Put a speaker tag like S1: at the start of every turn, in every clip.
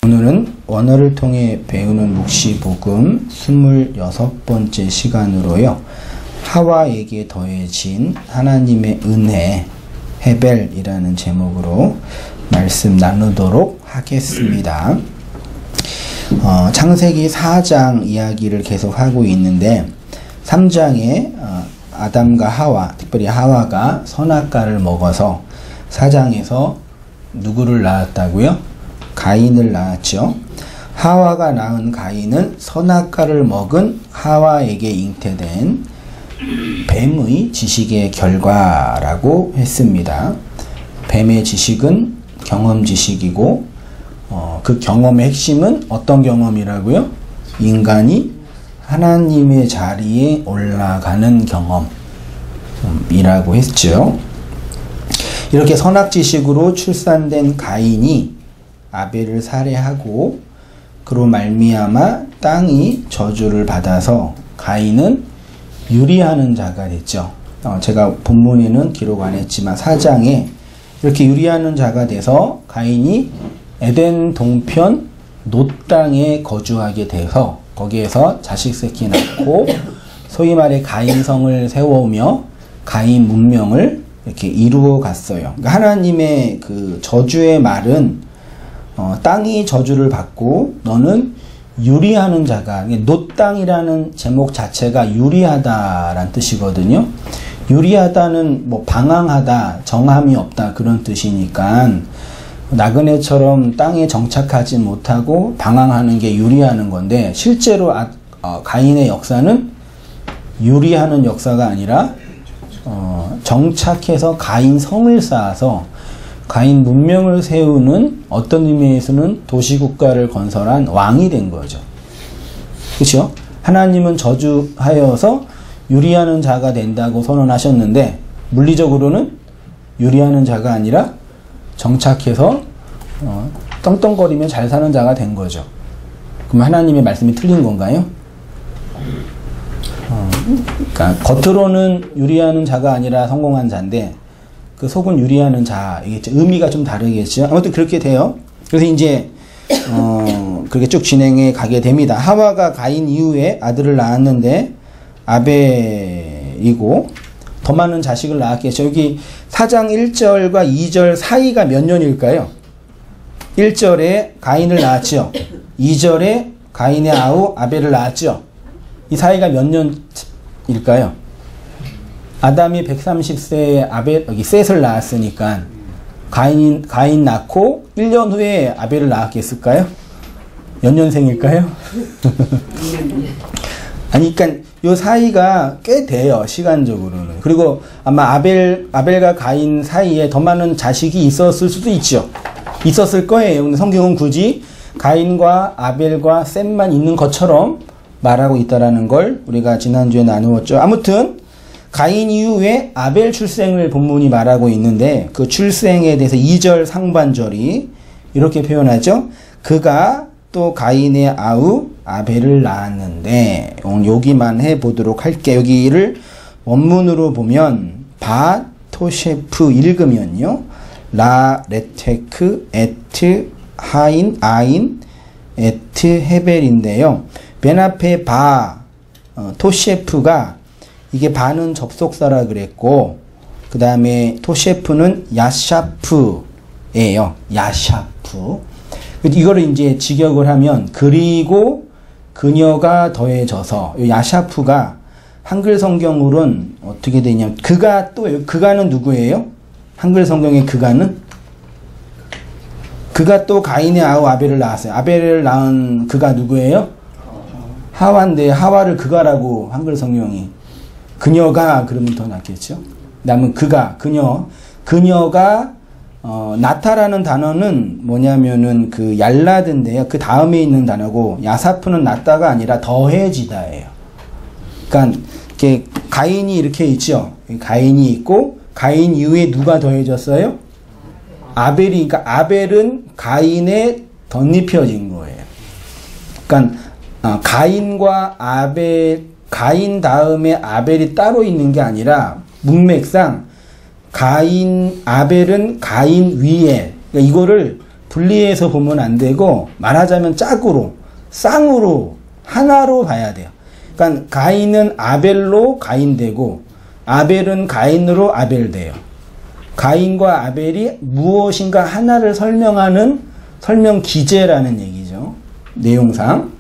S1: 오늘은 원어를 통해 배우는 묵시복음 26번째 시간으로요. 하와에게 더해진 하나님의 은혜 헤벨이라는 제목으로 말씀 나누도록 하겠습니다. 창세기 4장 이야기를 계속 하고 있는데 3장에 아담과 하와, 특별히 하와가 선악과를 먹어서 4장에서 누구를 낳았다고요? 가인을 낳았죠. 하와가 낳은 가인은 선악과를 먹은 하와에게 잉태된 뱀의 지식의 결과라고 했습니다. 뱀의 지식은 경험 지식이고 그 경험의 핵심은 어떤 경험이라고요? 인간이 하나님의 자리에 올라가는 경험이라고 했죠. 이렇게 선악 지식으로 출산된 가인이 아벨을 살해하고 그로 말미암아 땅이 저주를 받아서 가인은 유리하는 자가 됐죠. 제가 본문에는 기록 안 했지만 4장에 이렇게 유리하는 자가 돼서 가인이 에덴 동편 놋 땅에 거주하게 돼서 거기에서 자식 새끼 낳고 소위 말해 가인성을 세워오며 가인 문명을 이렇게 이루어 갔어요. 그러니까 하나님의 그 저주의 말은 땅이 저주를 받고 너는 유리하는 자가, 놋 땅이라는 제목 자체가 유리하다라는 뜻이거든요. 유리하다는 뭐 방황하다, 정함이 없다 그런 뜻이니까 나그네처럼 땅에 정착하지 못하고 방황하는 게 유리하는 건데 실제로 가인의 역사는 유리하는 역사가 아니라 정착해서 가인성을 쌓아서 가인 문명을 세우는 어떤 의미에서는 도시국가를 건설한 왕이 된 거죠. 그렇죠? 하나님은 저주하여서 유리하는 자가 된다고 선언하셨는데 물리적으로는 유리하는 자가 아니라 정착해서 떵떵거리며 잘 사는 자가 된 거죠. 그럼 하나님의 말씀이 틀린 건가요? 그러니까 겉으로는 유리하는 자가 아니라 성공한 자인데 그 속은 유리하는 자이겠죠. 의미가 좀 다르겠죠. 아무튼 그렇게 돼요. 그래서 이제 그렇게 쭉 진행해 가게 됩니다. 하와가 가인 이후에 아들을 낳았는데 아벨이고 더 많은 자식을 낳았겠죠. 여기 4장 1절과 2절 사이가 몇 년일까요? 1절에 가인을 낳았죠. 2절에 가인의 아우 아벨을 낳았죠. 이 사이가 몇 년일까요? 아담이 130세에 여기 셋을 낳았으니까 가인 낳고 1년 후에 아벨을 낳았겠을까요? 몇 년생일까요? 아니, 그러니까 요 사이가 꽤 돼요, 시간적으로는. 그리고 아마 아벨과 가인 사이에 더 많은 자식이 있었을 수도 있죠. 있었을 거예요. 근데 성경은 굳이 가인과 아벨과 셋만 있는 것처럼 말하고 있다라는 걸 우리가 지난주에 나누었죠. 아무튼 가인 이후에 아벨 출생을 본문이 말하고 있는데 그 출생에 대해서 2절 상반절이 이렇게 표현하죠. 그가 또 가인의 아우 아벨을 낳았는데 오늘 여기만 해보도록 할게요. 여기를 원문으로 보면 바 토셰프 읽으면요. 라 레테크 에트 하인 아인 에트 헤벨인데요. 맨 앞에 바 토셰프가 이게 바는 접속사라 그랬고 그 다음에 토셰프는 야샤프예요. 야샤프. 이거를 이제 직역을 하면 그리고 그녀가 더해져서 야샤프가 한글 성경으로는 어떻게 되냐면 그가는 누구예요? 한글 성경의 그가 또 가인의 아우 아벨을 낳았어요. 아벨을 낳은 그가 누구예요? 하와인데 하와를 그가라고 한글 성경이 그녀가 그러면 더 낫겠죠. 그다음은 그녀가 나타라는 단어는 뭐냐면은 그 얄라드인데요. 그 다음에 있는 단어고 야사프는 낫다가 아니라 더해지다예요. 그러니까 이렇게 가인이 이렇게 있죠. 가인이 있고 가인 이후에 누가 더해졌어요? 아벨이. 그러니까 아벨은 가인에 덧입혀진 거예요. 그러니까 가인과 아벨, 가인 다음에 아벨이 따로 있는 게 아니라 문맥상 아벨은 가인 위에, 그러니까 이거를 분리해서 보면 안 되고 말하자면 짝으로 쌍으로 하나로 봐야 돼요. 그러니까 가인은 아벨로 가인 되고 아벨은 가인으로 아벨 돼요. 가인과 아벨이 무엇인가 하나를 설명하는 설명 기제라는 얘기죠. 내용상.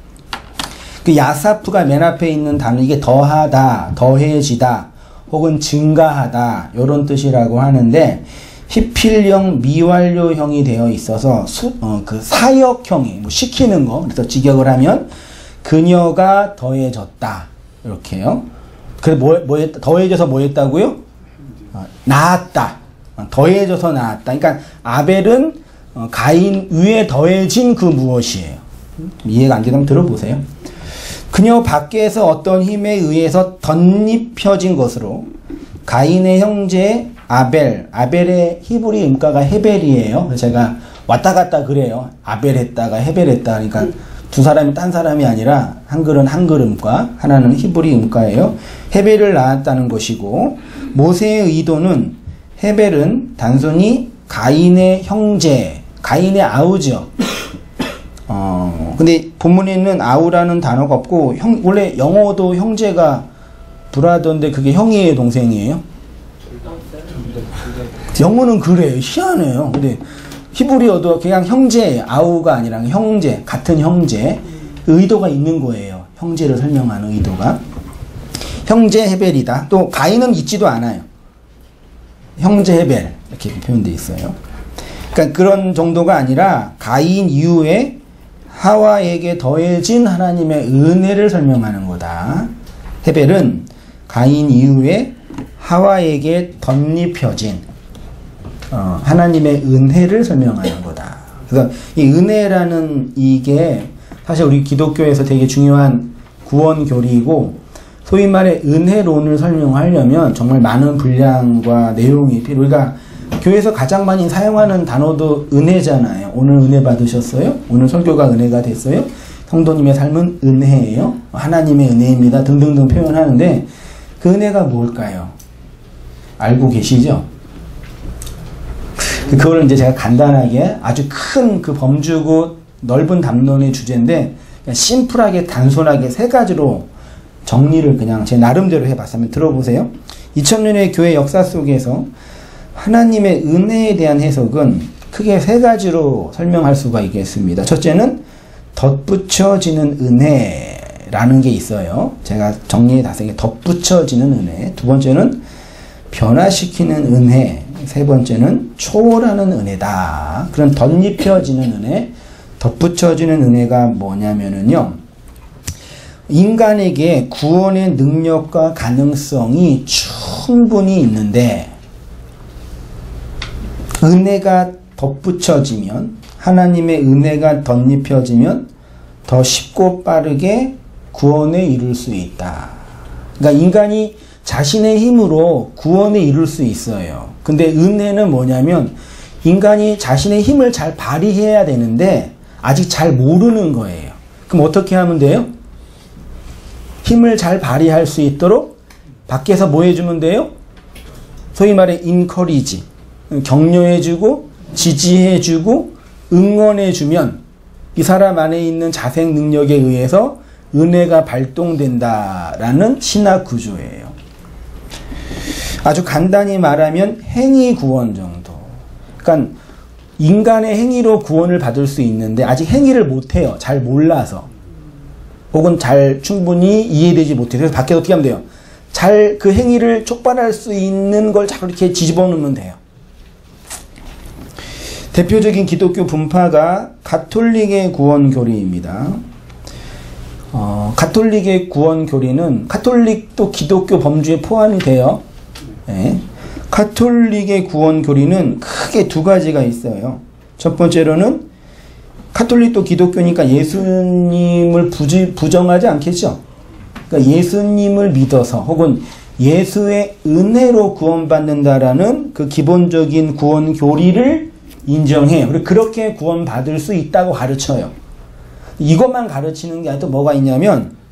S1: 그 야사프가 맨 앞에 있는 단어 이게 더하다, 더해지다, 혹은 증가하다 이런 뜻이라고 하는데 히필형 미완료형이 되어 있어서 그 사역형이 뭐 시키는 거 그래서 직역을 하면 그녀가 더해졌다 이렇게요. 그래 더해져서 뭐 했다고요? 나았다. 더해져서 나았다. 그러니까 아벨은 가인 위에 더해진 그 무엇이에요. 이해가 안 되면 들어보세요. 그녀 밖에서 어떤 힘에 의해서 덧입혀진 것으로 가인의 형제 아벨의 히브리 음가가 헤벨이에요. 그래서 제가 왔다 갔다 그래요. 아벨 했다가 헤벨 했다. 그러니까 두 사람이 딴 사람이 아니라 한글은 한글 음가, 하나는 히브리 음가예요. 헤벨을 낳았다는 것이고 모세의 의도는 헤벨은 단순히 가인의 형제, 가인의 아우죠. 근데 본문에는 아우라는 단어가 없고 원래 영어도 형제가 브라더인데 그게 형이에요, 동생이에요? 영어는 그래요. 희한해요. 근데 히브리어도 그냥 형제예요. 아우가 아니라 형제, 같은 형제. 의도가 있는 거예요. 형제를 설명하는 의도가. 형제 헤벨이다. 또 가인은 있지도 않아요. 형제 헤벨 이렇게 표현되어 있어요. 그러니까 그런 정도가 아니라 가인 이후에 하와에게 더해진 하나님의 은혜를 설명하는 거다. 헤벨은 가인 이후에 하와에게 덧입혀진 하나님의 은혜를 설명하는 거다. 그래서 이 은혜라는 이게 사실 우리 기독교에서 되게 중요한 구원 교리이고 소위 말해 은혜론을 설명하려면 정말 많은 분량과 내용이 필요. 우리가 교회에서 가장 많이 사용하는 단어도 은혜잖아요. 오늘 은혜 받으셨어요? 오늘 설교가 은혜가 됐어요? 성도님의 삶은 은혜예요. 하나님의 은혜입니다. 등등등 표현하는데 그 은혜가 뭘까요? 알고 계시죠? 그거를 이제 제가 간단하게 아주 큰 그 범주고 넓은 담론의 주제인데 그냥 심플하게 단순하게 세 가지로 정리를 그냥 제 나름대로 해봤어요. 한번 들어보세요. 2000년의 교회 역사 속에서 하나님의 은혜에 대한 해석은 크게 세 가지로 설명할 수가 있겠습니다. 첫째는 덧붙여지는 은혜라는 게 있어요. 제가 정리해 놨어요. 덧붙여지는 은혜. 두 번째는 변화시키는 은혜. 세 번째는 초월하는 은혜다. 그런 덧입혀지는 은혜, 덧붙여지는 은혜가 뭐냐면은요. 인간에게 구원의 능력과 가능성이 충분히 있는데 은혜가 덧붙여지면 하나님의 은혜가 덧입혀지면 더 쉽고 빠르게 구원에 이룰 수 있다. 그러니까 인간이 자신의 힘으로 구원에 이룰 수 있어요. 근데 은혜는 뭐냐면 인간이 자신의 힘을 잘 발휘해야 되는데 아직 잘 모르는 거예요. 그럼 어떻게 하면 돼요? 힘을 잘 발휘할 수 있도록 밖에서 뭐 해주면 돼요? 소위 말해 encourage, 격려해주고 지지해주고 응원해주면 이 사람 안에 있는 자생 능력에 의해서 은혜가 발동된다라는 신학 구조예요. 아주 간단히 말하면 행위 구원 정도. 그러니까 인간의 행위로 구원을 받을 수 있는데 아직 행위를 못해요. 잘 몰라서. 혹은 잘 충분히 이해되지 못해요. 그래서 밖에서 어떻게 하면 돼요? 잘 그 행위를 촉발할 수 있는 걸 자꾸 이렇게 뒤집어 놓으면 돼요. 대표적인 기독교 분파가 가톨릭의 구원 교리입니다. 가톨릭의 구원 교리는 가톨릭도 기독교 범주에 포함이 돼요. 네. 가톨릭의 구원 교리는 크게 두 가지가 있어요. 첫 번째로는 가톨릭도 기독교니까 예수님을 부정하지 않겠죠. 그러니까 예수님을 믿어서 혹은 예수의 은혜로 구원받는다라는 그 기본적인 구원 교리를 인정해요. 그리고 그렇게 구원받을 수 있다고 가르쳐요. 이것만 가르치는 게 아니라 또 뭐가 있냐면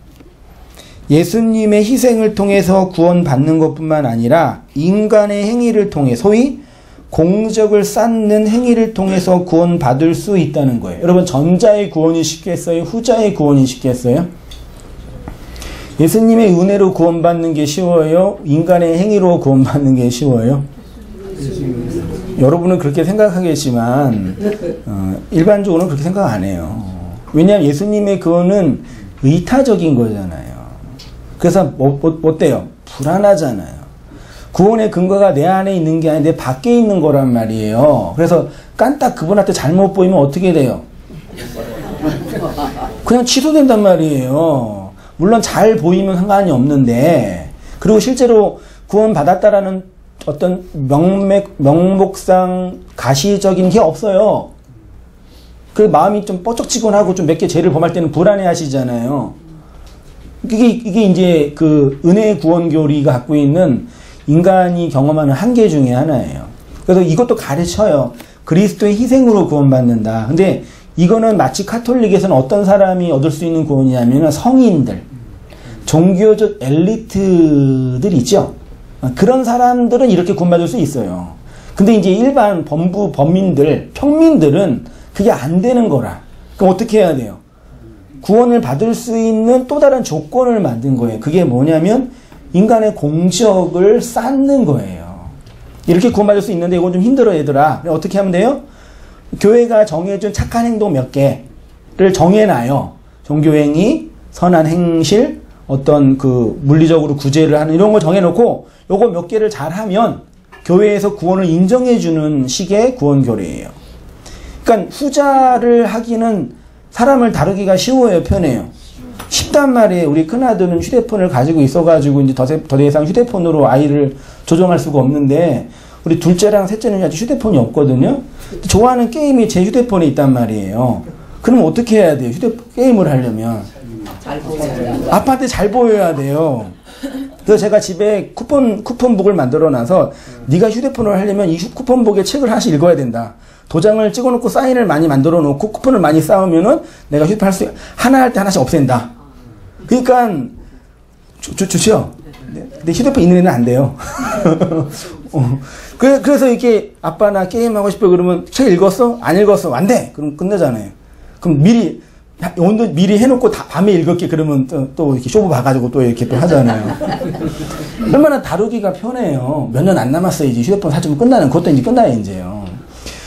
S1: 예수님의 희생을 통해서 구원받는 것뿐만 아니라 인간의 행위를 통해 소위 공적을 쌓는 행위를 통해서 구원받을 수 있다는 거예요. 여러분, 전자의 구원이 쉽겠어요? 후자의 구원이 쉽겠어요? 예수님의 은혜로 구원받는 게 쉬워요? 인간의 행위로 구원받는 게 쉬워요? 여러분은 그렇게 생각하겠지만 일반적으로는 그렇게 생각 안 해요. 왜냐하면 예수님의 구원은 의타적인 거잖아요. 그래서 어때요? 불안하잖아요. 구원의 근거가 내 안에 있는 게 아니라 내 밖에 있는 거란 말이에요. 그래서 깐딱 그분한테 잘못 보이면 어떻게 돼요? 그냥 취소된단 말이에요. 물론 잘 보이면 상관이 없는데, 그리고 실제로 구원받았다라는 어떤 명목상 가시적인 게 없어요. 그 마음이 좀 뻐쩍지근하고 좀 몇 개 죄를 범할 때는 불안해 하시잖아요. 이게 이제 그 은혜의 구원교리가 갖고 있는 인간이 경험하는 한계 중에 하나예요. 그래서 이것도 가르쳐요. 그리스도의 희생으로 구원받는다. 근데 이거는 마치 카톨릭에서는 어떤 사람이 얻을 수 있는 구원이냐면 성인들, 종교적 엘리트들 있죠. 그런 사람들은 이렇게 구원받을 수 있어요. 근데 이제 일반 범민들, 평민들은 그게 안 되는 거라. 그럼 어떻게 해야 돼요? 구원을 받을 수 있는 또 다른 조건을 만든 거예요. 그게 뭐냐면 인간의 공적을 쌓는 거예요. 이렇게 구원받을 수 있는데 이건 좀 힘들어 얘들아. 어떻게 하면 돼요? 교회가 정해준 착한 행동 몇 개를 정해놔요. 종교행위, 선한 행실, 어떤 그 물리적으로 구제를 하는 이런 걸 정해놓고 요거 몇 개를 잘하면 교회에서 구원을 인정해주는 식의 구원교리예요. 그러니까 후자를 하기는 사람을 다루기가 쉬워요, 편해요? 쉽단 말이에요. 우리 큰아들은 휴대폰을 가지고 있어가지고 이제 더 이상 휴대폰으로 아이를 조정할 수가 없는데, 우리 둘째랑 셋째는 아직 휴대폰이 없거든요. 좋아하는 게임이 제 휴대폰에 있단 말이에요. 그럼 어떻게 해야 돼요? 게임을 하려면
S2: 잘 보여야
S1: 아빠한테 잘 보여야 돼요. 그래서 제가 집에 쿠폰북을 만들어놔서 네가 휴대폰을 하려면 이 쿠폰북에 책을 하나씩 읽어야 된다. 도장을 찍어놓고 사인을 많이 만들어놓고 쿠폰을 많이 쌓으면은 내가 휴대폰 할 수 하나 할 때 하나씩 없앤다. 그러니까 좋죠. 근데 휴대폰 있는 애는 안 돼요. 그래서 이렇게 아빠 나 게임하고 싶어 그러면 책 읽었어? 안 읽었어? 안 돼. 그럼 끝내잖아요. 그럼 미리 해놓고 밤에 읽었게 그러면 또 이렇게 쇼부 봐가지고 또 이렇게 또 하잖아요. 얼마나 다루기가 편해요. 몇 년 안 남았어요. 이제 휴대폰 사주면 그것도 이제 끝나요, 이제요.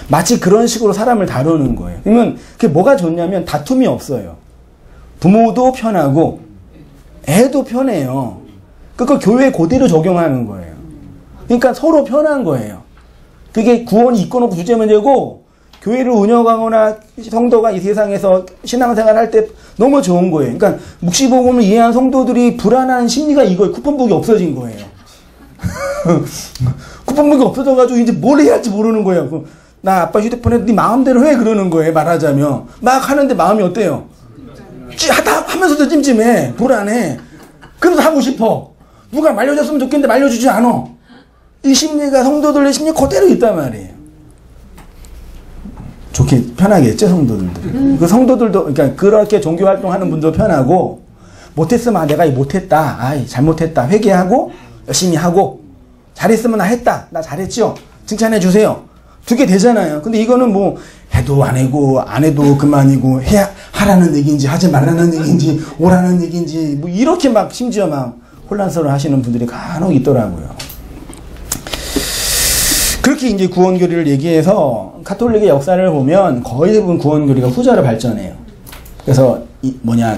S1: 마치 그런 식으로 사람을 다루는 거예요. 그러면 그게 뭐가 좋냐면 다툼이 없어요. 부모도 편하고 애도 편해요. 그거 교회에 그대로 적용하는 거예요. 그러니까 서로 편한 거예요. 그게 구원이 있고 주제 문제고, 교회를 운영하거나 성도가 이 세상에서 신앙생활 할 때 너무 좋은 거예요. 그러니까 묵시복음을 이해한 성도들이 불안한 심리가 이거예요. 쿠폰북이 없어진 거예요. 쿠폰북이 없어져가지고 이제 뭘 해야 할지 모르는 거예요. 나 아빠 휴대폰에 네 마음대로 해 그러는 거예요. 말하자면 막 하는데 마음이 어때요? 하면서도 찜찜해, 불안해. 그래도 하고 싶어. 누가 말려줬으면 좋겠는데 말려주지 않아. 이 심리가 성도들의 심리 그대로 있단 말이에요. 좋게 편하겠죠, 성도들도. 그 성도들도, 그러니까 그렇게 종교 활동하는 분도 편하고, 못했으면 내가 못했다, 잘못했다, 회개하고 열심히 하고, 잘했으면 나 했다, 나 잘했죠, 칭찬해 주세요. 두 개 되잖아요. 근데 이거는 뭐 해도 안 해고 안 해도 그만이고, 하라는 얘기인지 하지 말라는 얘기인지 오라는 얘기인지 뭐 이렇게 막 심지어 막 혼란스러워 하시는 분들이 간혹 있더라고요. 그렇게 이제 구원교리를 얘기해서 카톨릭의 역사를 보면 거의 대부분 구원교리가 후자로 발전해요. 그래서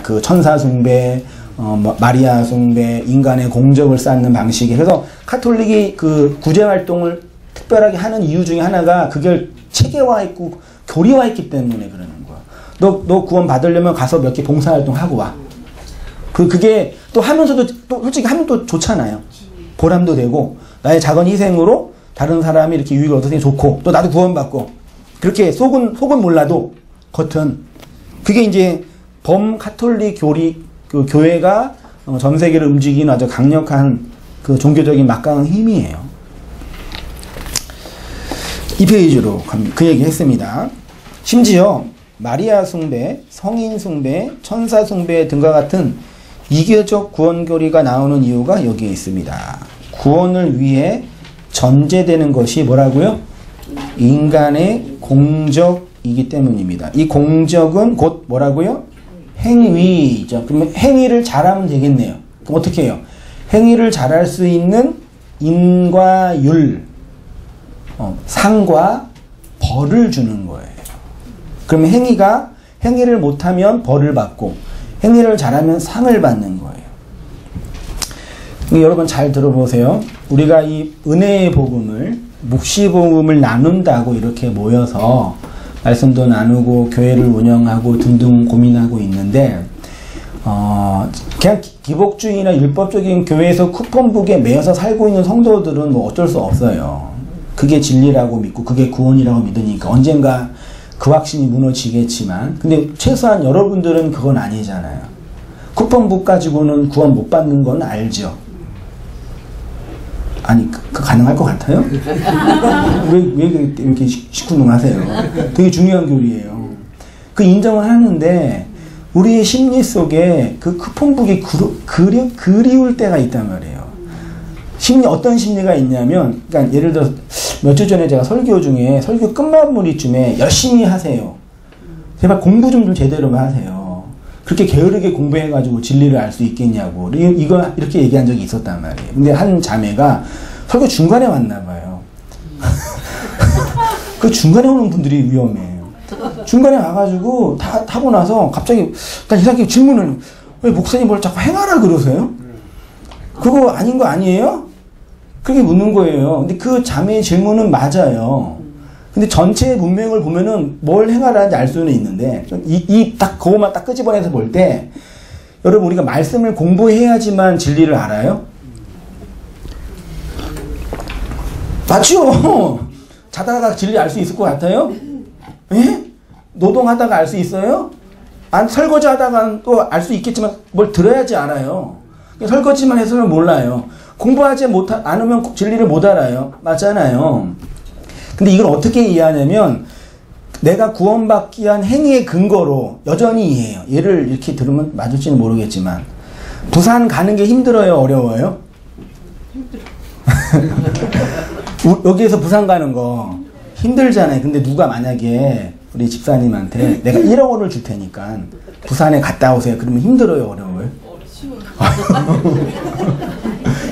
S1: 그 천사 숭배, 마리아 숭배, 인간의 공적을 쌓는 방식이, 그래서 카톨릭이 그 구제 활동을 특별하게 하는 이유 중에 하나가 그걸 체계화했고 교리화했기 때문에 그러는 거야. 너 구원 받으려면 가서 몇 개 봉사활동 하고 와. 그게 또 하면서도 또 솔직히 하면 또 좋잖아요. 보람도 되고 나의 작은 희생으로 다른 사람이 이렇게 유익을 얻어서 좋고 또 나도 구원받고, 그렇게 속은 몰라도 겉은, 그게 이제 범카톨릭 그 교회가 전 세계를 움직이는 아주 강력한 그 종교적인 막강한 힘이에요. 이 페이지로 그 얘기 했습니다. 심지어 마리아 숭배, 성인 숭배, 천사 숭배 등과 같은 이교적 구원교리가 나오는 이유가 여기에 있습니다. 구원을 위해 전제되는 것이 뭐라고요? 인간의 공적이기 때문입니다. 이 공적은 곧 뭐라고요? 행위죠. 그러면 행위를 잘하면 되겠네요. 그럼 어떻게 해요? 행위를 잘할 수 있는 인과 율, 상과 벌을 주는 거예요. 그러면 행위를 못하면 벌을 받고 행위를 잘하면 상을 받는 거예요. 여러분 잘 들어보세요. 우리가 이 은혜의 복음을, 묵시복음을 나눈다고 이렇게 모여서 말씀도 나누고 교회를 운영하고 등등 고민하고 있는데 그냥 기복주의나 율법적인 교회에서 쿠폰북에 매여서 살고 있는 성도들은 뭐 어쩔 수 없어요. 그게 진리라고 믿고 그게 구원이라고 믿으니까 언젠가 그 확신이 무너지겠지만, 근데 최소한 여러분들은 그건 아니잖아요. 쿠폰북 가지고는 구원 못 받는 건 알죠? 아니, 그 가능할 것 같아요? 왜 이렇게 시큰둥하세요? 되게 중요한 교리예요. 그 인정을 하는데 우리의 심리 속에 그 쿠폰북이 그리울 때가 있단 말이에요. 어떤 심리가 있냐면, 그러니까 예를 들어 몇 주 전에 제가 설교 중에 설교 끝마무리쯤에 열심히 하세요. 제발 공부 좀 제대로 하세요. 그렇게 게으르게 공부해가지고 진리를 알 수 있겠냐고. 이거 이렇게 얘기한 적이 있었단 말이에요. 근데 한 자매가 설교 중간에 왔나 봐요. 그 중간에 오는 분들이 위험해요. 중간에 와가지고 다 타고 나서 갑자기 이상하게 질문을, 왜 목사님 뭘 자꾸 행하라 그러세요? 그거 아닌 거 아니에요? 그렇게 묻는 거예요. 근데 그 자매의 질문은 맞아요. 근데 전체 문맥을 보면은 뭘 행하라는지 알 수는 있는데, 그거만 딱 끄집어내서 볼 때, 여러분, 우리가 말씀을 공부해야지만 진리를 알아요? 맞죠? 자다가 진리 알 수 있을 것 같아요? 예? 노동하다가 알 수 있어요? 설거지 하다가 또 알 수 있겠지만 뭘 들어야지 알아요. 설거지만 해서는 몰라요. 공부하지 않으면 진리를 못 알아요. 맞잖아요. 근데 이걸 어떻게 이해하냐면, 내가 구원받기 위한 행위의 근거로 여전히 이해해요. 얘를 이렇게 들으면 맞을지는 모르겠지만, 부산 가는 게 힘들어요? 어려워요? 여기에서 부산 가는 거 힘들잖아요. 근데 누가 만약에 우리 집사님한테 내가 1억 원을 줄 테니까 부산에 갔다 오세요. 그러면 힘들어요? 어려워요?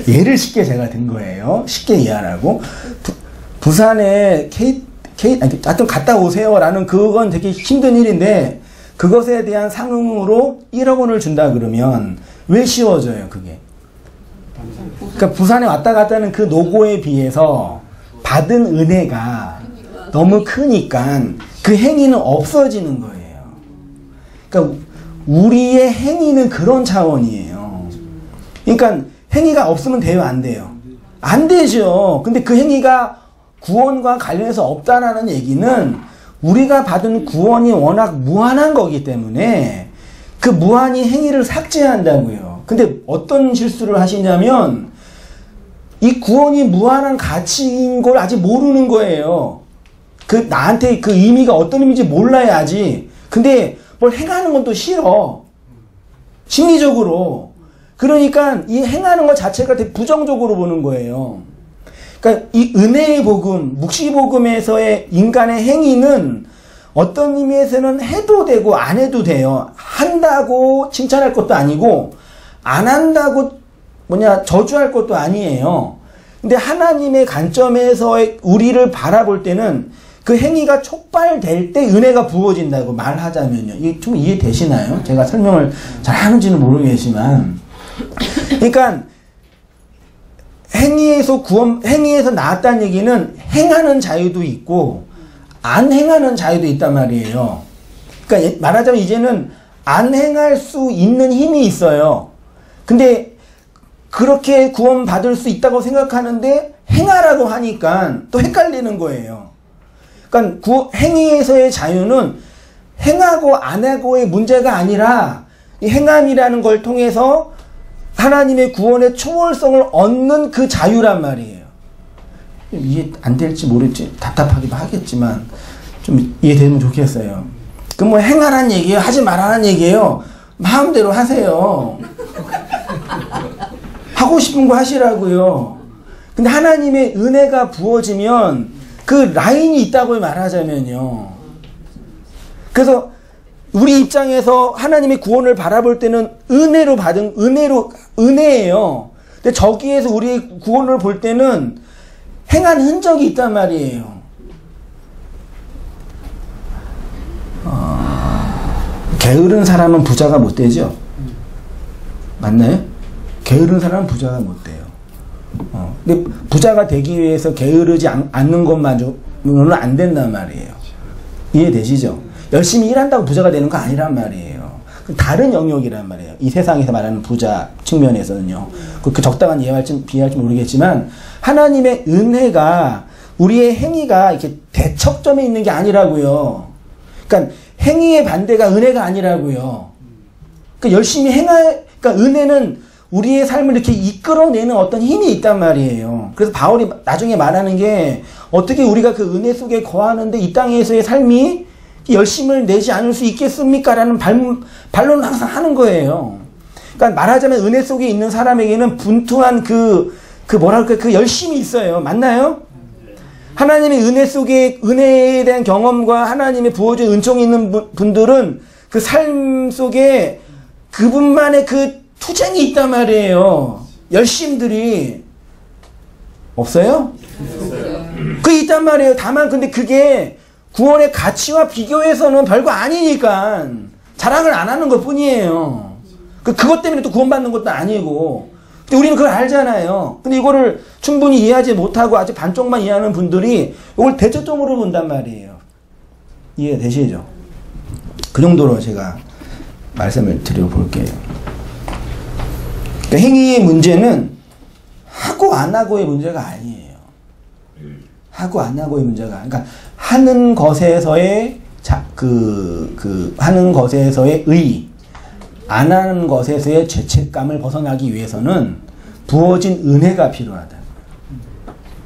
S1: 예를 쉽게 제가 든 거예요. 쉽게 이해하라고. 부산에 하여튼 갔다 오세요라는 그건 되게 힘든 일인데, 그것에 대한 상응으로 1억 원을 준다 그러면 왜 쉬워져요, 그게? 그러니까 부산에 왔다 갔다 하는 그 노고에 비해서 받은 은혜가 너무 크니까 그 행위는 없어지는 거예요. 그러니까 우리의 행위는 그런 차원이에요. 그러니까 행위가 없으면 돼요, 안 돼요? 안 되죠. 근데 그 행위가 구원과 관련해서 없다라는 얘기는 우리가 받은 구원이 워낙 무한한 거기 때문에 그 무한히 행위를 삭제한다고요. 근데 어떤 실수를 하시냐면, 이 구원이 무한한 가치인 걸 아직 모르는 거예요. 나한테 그 의미가 어떤 의미인지 몰라야지. 근데 뭘 행하는 건 또 싫어. 심리적으로. 그러니까 이 행하는 것 자체가 되게 부정적으로 보는 거예요. 그러니까 이 은혜의 복음, 묵시복음에서의 인간의 행위는 어떤 의미에서는 해도 되고 안 해도 돼요. 한다고 칭찬할 것도 아니고 안 한다고 저주할 것도 아니에요. 근데 하나님의 관점에서 우리를 바라볼 때는 그 행위가 촉발될 때 은혜가 부어진다고 말하자면요. 이게 좀 이해되시나요? 제가 설명을 잘 하는지는 모르겠지만. 그러니까 행위에서 나왔다는 얘기는 행하는 자유도 있고 안 행하는 자유도 있단 말이에요. 그러니까 말하자면 이제는 안 행할 수 있는 힘이 있어요. 근데 그렇게 구원받을 수 있다고 생각하는데 행하라고 하니까 또 헷갈리는 거예요. 그러니까 행위에서의 자유는 행하고 안 하고의 문제가 아니라 이 행함이라는 걸 통해서 하나님의 구원의 초월성을 얻는 그 자유란 말이에요. 이해 안 될지 모를지 답답하기도 하겠지만 좀 이해되면 좋겠어요. 그 뭐 행하라는 얘기예요? 하지 말라는 얘기예요? 마음대로 하세요. 하고 싶은 거 하시라고요. 근데 하나님의 은혜가 부어지면 그 라인이 있다고 말하자면요. 그래서 우리 입장에서 하나님의 구원을 바라볼 때는 은혜로 받은 은혜예요. 근데 저기에서 우리의 구원을 볼 때는 행한 흔적이 있단 말이에요. 게으른 사람은 부자가 못 되죠? 맞나요? 게으른 사람은 부자가 못 돼요. 근데 부자가 되기 위해서 게으르지 않는 것만으로는 안 된단 말이에요. 이해되시죠? 열심히 일한다고 부자가 되는 거 아니란 말이에요. 다른 영역이란 말이에요. 이 세상에서 말하는 부자 측면에서는요. 그 적당한 이해할지 비할지 모르겠지만 하나님의 은혜가 우리의 행위가 이렇게 대척점에 있는 게 아니라고요. 그러니까 행위의 반대가 은혜가 아니라고요. 그러니까 열심히 그러니까 은혜는 우리의 삶을 이렇게 이끌어내는 어떤 힘이 있단 말이에요. 그래서 바울이 나중에 말하는 게 어떻게 우리가 그 은혜 속에 거하는데 이 땅에서의 삶이 열심을 내지 않을 수 있겠습니까? 라는 반론을 항상 하는 거예요. 그러니까 말하자면 은혜 속에 있는 사람에게는 분투한 그 열심이 있어요. 맞나요? 하나님의 은혜 속에 은혜에 대한 경험과 하나님의 부어준 은총이 있는 분들은 그 삶 속에 그분만의 그 투쟁이 있단 말이에요. 열심들이 없어요? 그 있단 말이에요. 다만 근데 그게 구원의 가치와 비교해서는 별거 아니니까 자랑을 안 하는 것 뿐이에요. 그것 때문에 또 구원받는 것도 아니고. 근데 우리는 그걸 알잖아요. 근데 이거를 충분히 이해하지 못하고 아직 반쪽만 이해하는 분들이 이걸 대처점으로 본단 말이에요. 이해되시죠? 그 정도로 제가 말씀을 드려볼게요. 그러니까 행위의 문제는 하고 안 하고의 문제가 아니에요. 하고 안 하고의 문제가. 그러니까 하는 것에서의 하는 것에서의 의, 안 하는 것에서의 죄책감을 벗어나기 위해서는 부어진 은혜가 필요하다.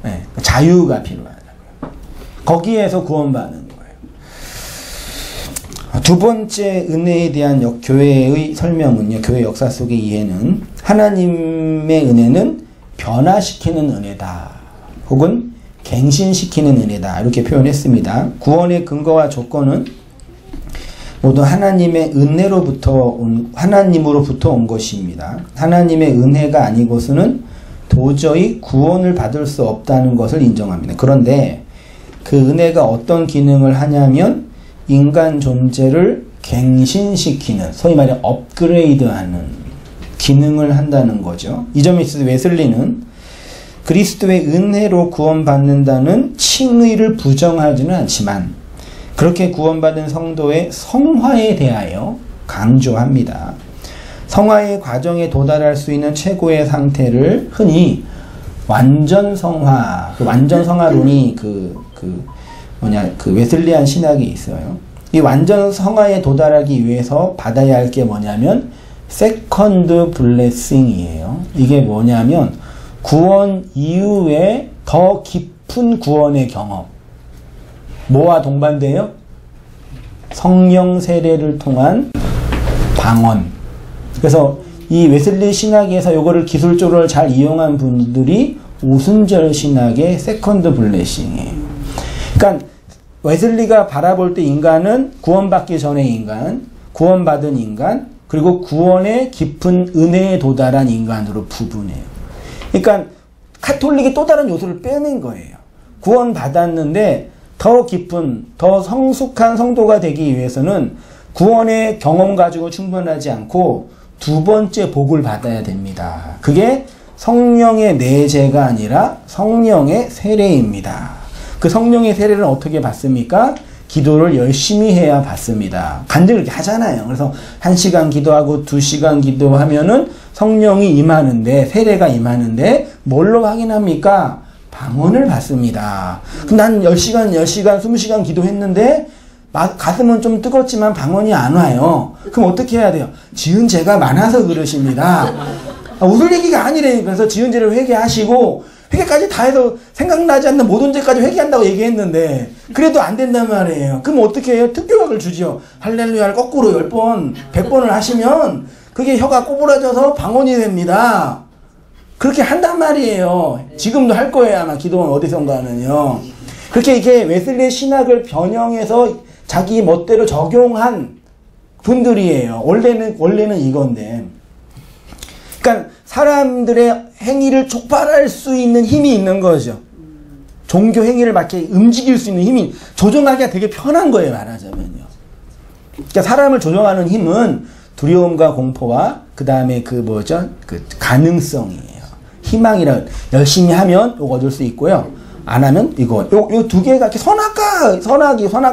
S1: 네, 자유가 필요하다. 거기에서 구원받는 거예요. 두 번째 은혜에 대한 교회의 설명은요. 교회 역사 속의 이해는 하나님의 은혜는 변화시키는 은혜다. 혹은 갱신시키는 은혜다. 이렇게 표현했습니다. 구원의 근거와 조건은 모두 하나님의 하나님으로부터 온 것입니다. 하나님의 은혜가 아니고서는 도저히 구원을 받을 수 없다는 것을 인정합니다. 그런데 그 은혜가 어떤 기능을 하냐면 인간 존재를 갱신시키는, 소위 말해 업그레이드하는 기능을 한다는 거죠. 이 점에 있어서 웨슬리는 그리스도의 은혜로 구원받는다는 칭의를 부정하지는 않지만 그렇게 구원받은 성도의 성화에 대하여 강조합니다. 성화의 과정에 도달할 수 있는 최고의 상태를 흔히 완전 성화, 완전 성화론이 웨슬리안 신학이 있어요. 이 완전 성화에 도달하기 위해서 받아야 할 게 뭐냐면 세컨드 블레싱이에요. 이게 뭐냐면 구원 이후에 더 깊은 구원의 경험. 뭐와 동반돼요? 성령 세례를 통한 방언. 그래서 이 웨슬리 신학에서 요거를 기술적으로 잘 이용한 분들이 오순절 신학의 세컨드 블레싱이에요. 그러니까 웨슬리가 바라볼 때 인간은 구원받기 전의 인간, 구원받은 인간, 그리고 구원의 깊은 은혜에 도달한 인간으로 구분해요. 그러니까 카톨릭이 또 다른 요소를 빼낸 거예요. 구원받았는데 더 깊은, 더 성숙한 성도가 되기 위해서는 구원의 경험 가지고 충분하지 않고 두 번째 복을 받아야 됩니다. 그게 성령의 내재가 아니라 성령의 세례입니다. 그 성령의 세례를 어떻게 받습니까? 기도를 열심히 해야 받습니다. 간증 이렇게 하잖아요. 그래서 1시간 기도하고 2시간 기도하면은 성령이 임하는데, 세례가 임하는데 뭘로 확인합니까? 방언을 받습니다. 그럼 난 10시간, 20시간 기도했는데 가슴은 좀 뜨겁지만 방언이 안 와요. 그럼 어떻게 해야 돼요? 지은 죄가 많아서 그러십니다. 웃을 얘기가 아니래요. 그래서 지은 죄를 회개하시고 회개까지 다 해서 생각나지 않는 모든 죄까지 회개한다고 얘기했는데 그래도 안 된단 말이에요. 그럼 어떻게 해요? 특교학을 주지요. 할렐루야를 거꾸로 10번, 100번을 하시면 그게 혀가 꼬부라져서 방언이 됩니다. 그렇게 한단 말이에요. 지금도 할 거예요. 아마 기도원 어디선가는요. 그렇게 이게 웨슬리의 신학을 변형해서 자기 멋대로 적용한 분들이에요. 원래는 이건데. 그러니까 사람들의 행위를 촉발할 수 있는 힘이 있는 거죠. 종교 행위를 막 이렇게 움직일 수 있는 힘이, 조종하기가 되게 편한 거예요, 말하자면요. 그러니까 사람을 조종하는 힘은 두려움과 공포와 그 다음에 그 가능성이에요. 희망이라, 열심히 하면 이거 얻을 수 있고요. 안 하면 이거. 요 두 개가 이렇게 선악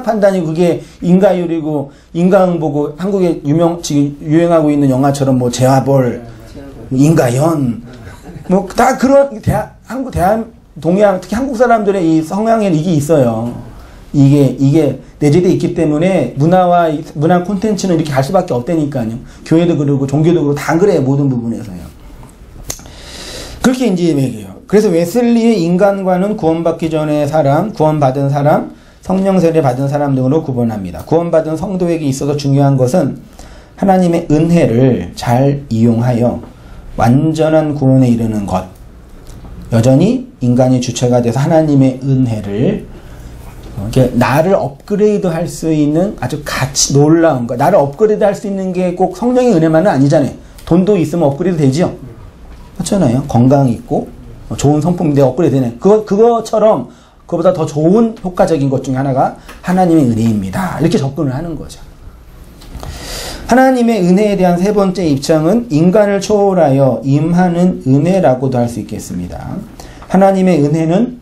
S1: 판단이 그게 인가율이고, 인간보고, 한국에 지금 유행하고 있는 영화처럼 뭐 재화벌, 인가연, 뭐 다 그런, 동양, 특히 한국 사람들의 이 성향에 이게 있어요. 이게 내재되어 있기 때문에 문화 콘텐츠는 이렇게 갈 수밖에 없다니까요. 교회도 그러고, 종교도 그러고, 다 그래요. 모든 부분에서요. 그렇게 이제 얘기해요. 그래서 웨슬리의 인간과는 구원받기 전의 사람, 구원받은 사람, 성령 세례 받은 사람 등으로 구분합니다. 구원받은 성도에게 있어서 중요한 것은 하나님의 은혜를 잘 이용하여 완전한 구원에 이르는 것. 여전히 인간이 주체가 돼서 하나님의 은혜를 나를 업그레이드 할 수 있는 아주 놀라운 거. 나를 업그레이드 할 수 있는 게 꼭 성령의 은혜만은 아니잖아요. 돈도 있으면 업그레이드 되지요. 그렇잖아요. 건강이 있고 좋은 성품인데 업그레이드 되네. 그거처럼 그거보다 더 좋은 효과적인 것 중에 하나가 하나님의 은혜입니다. 이렇게 접근을 하는 거죠. 하나님의 은혜에 대한 세 번째 입장은 인간을 초월하여 임하는 은혜라고도 할 수 있겠습니다. 하나님의 은혜는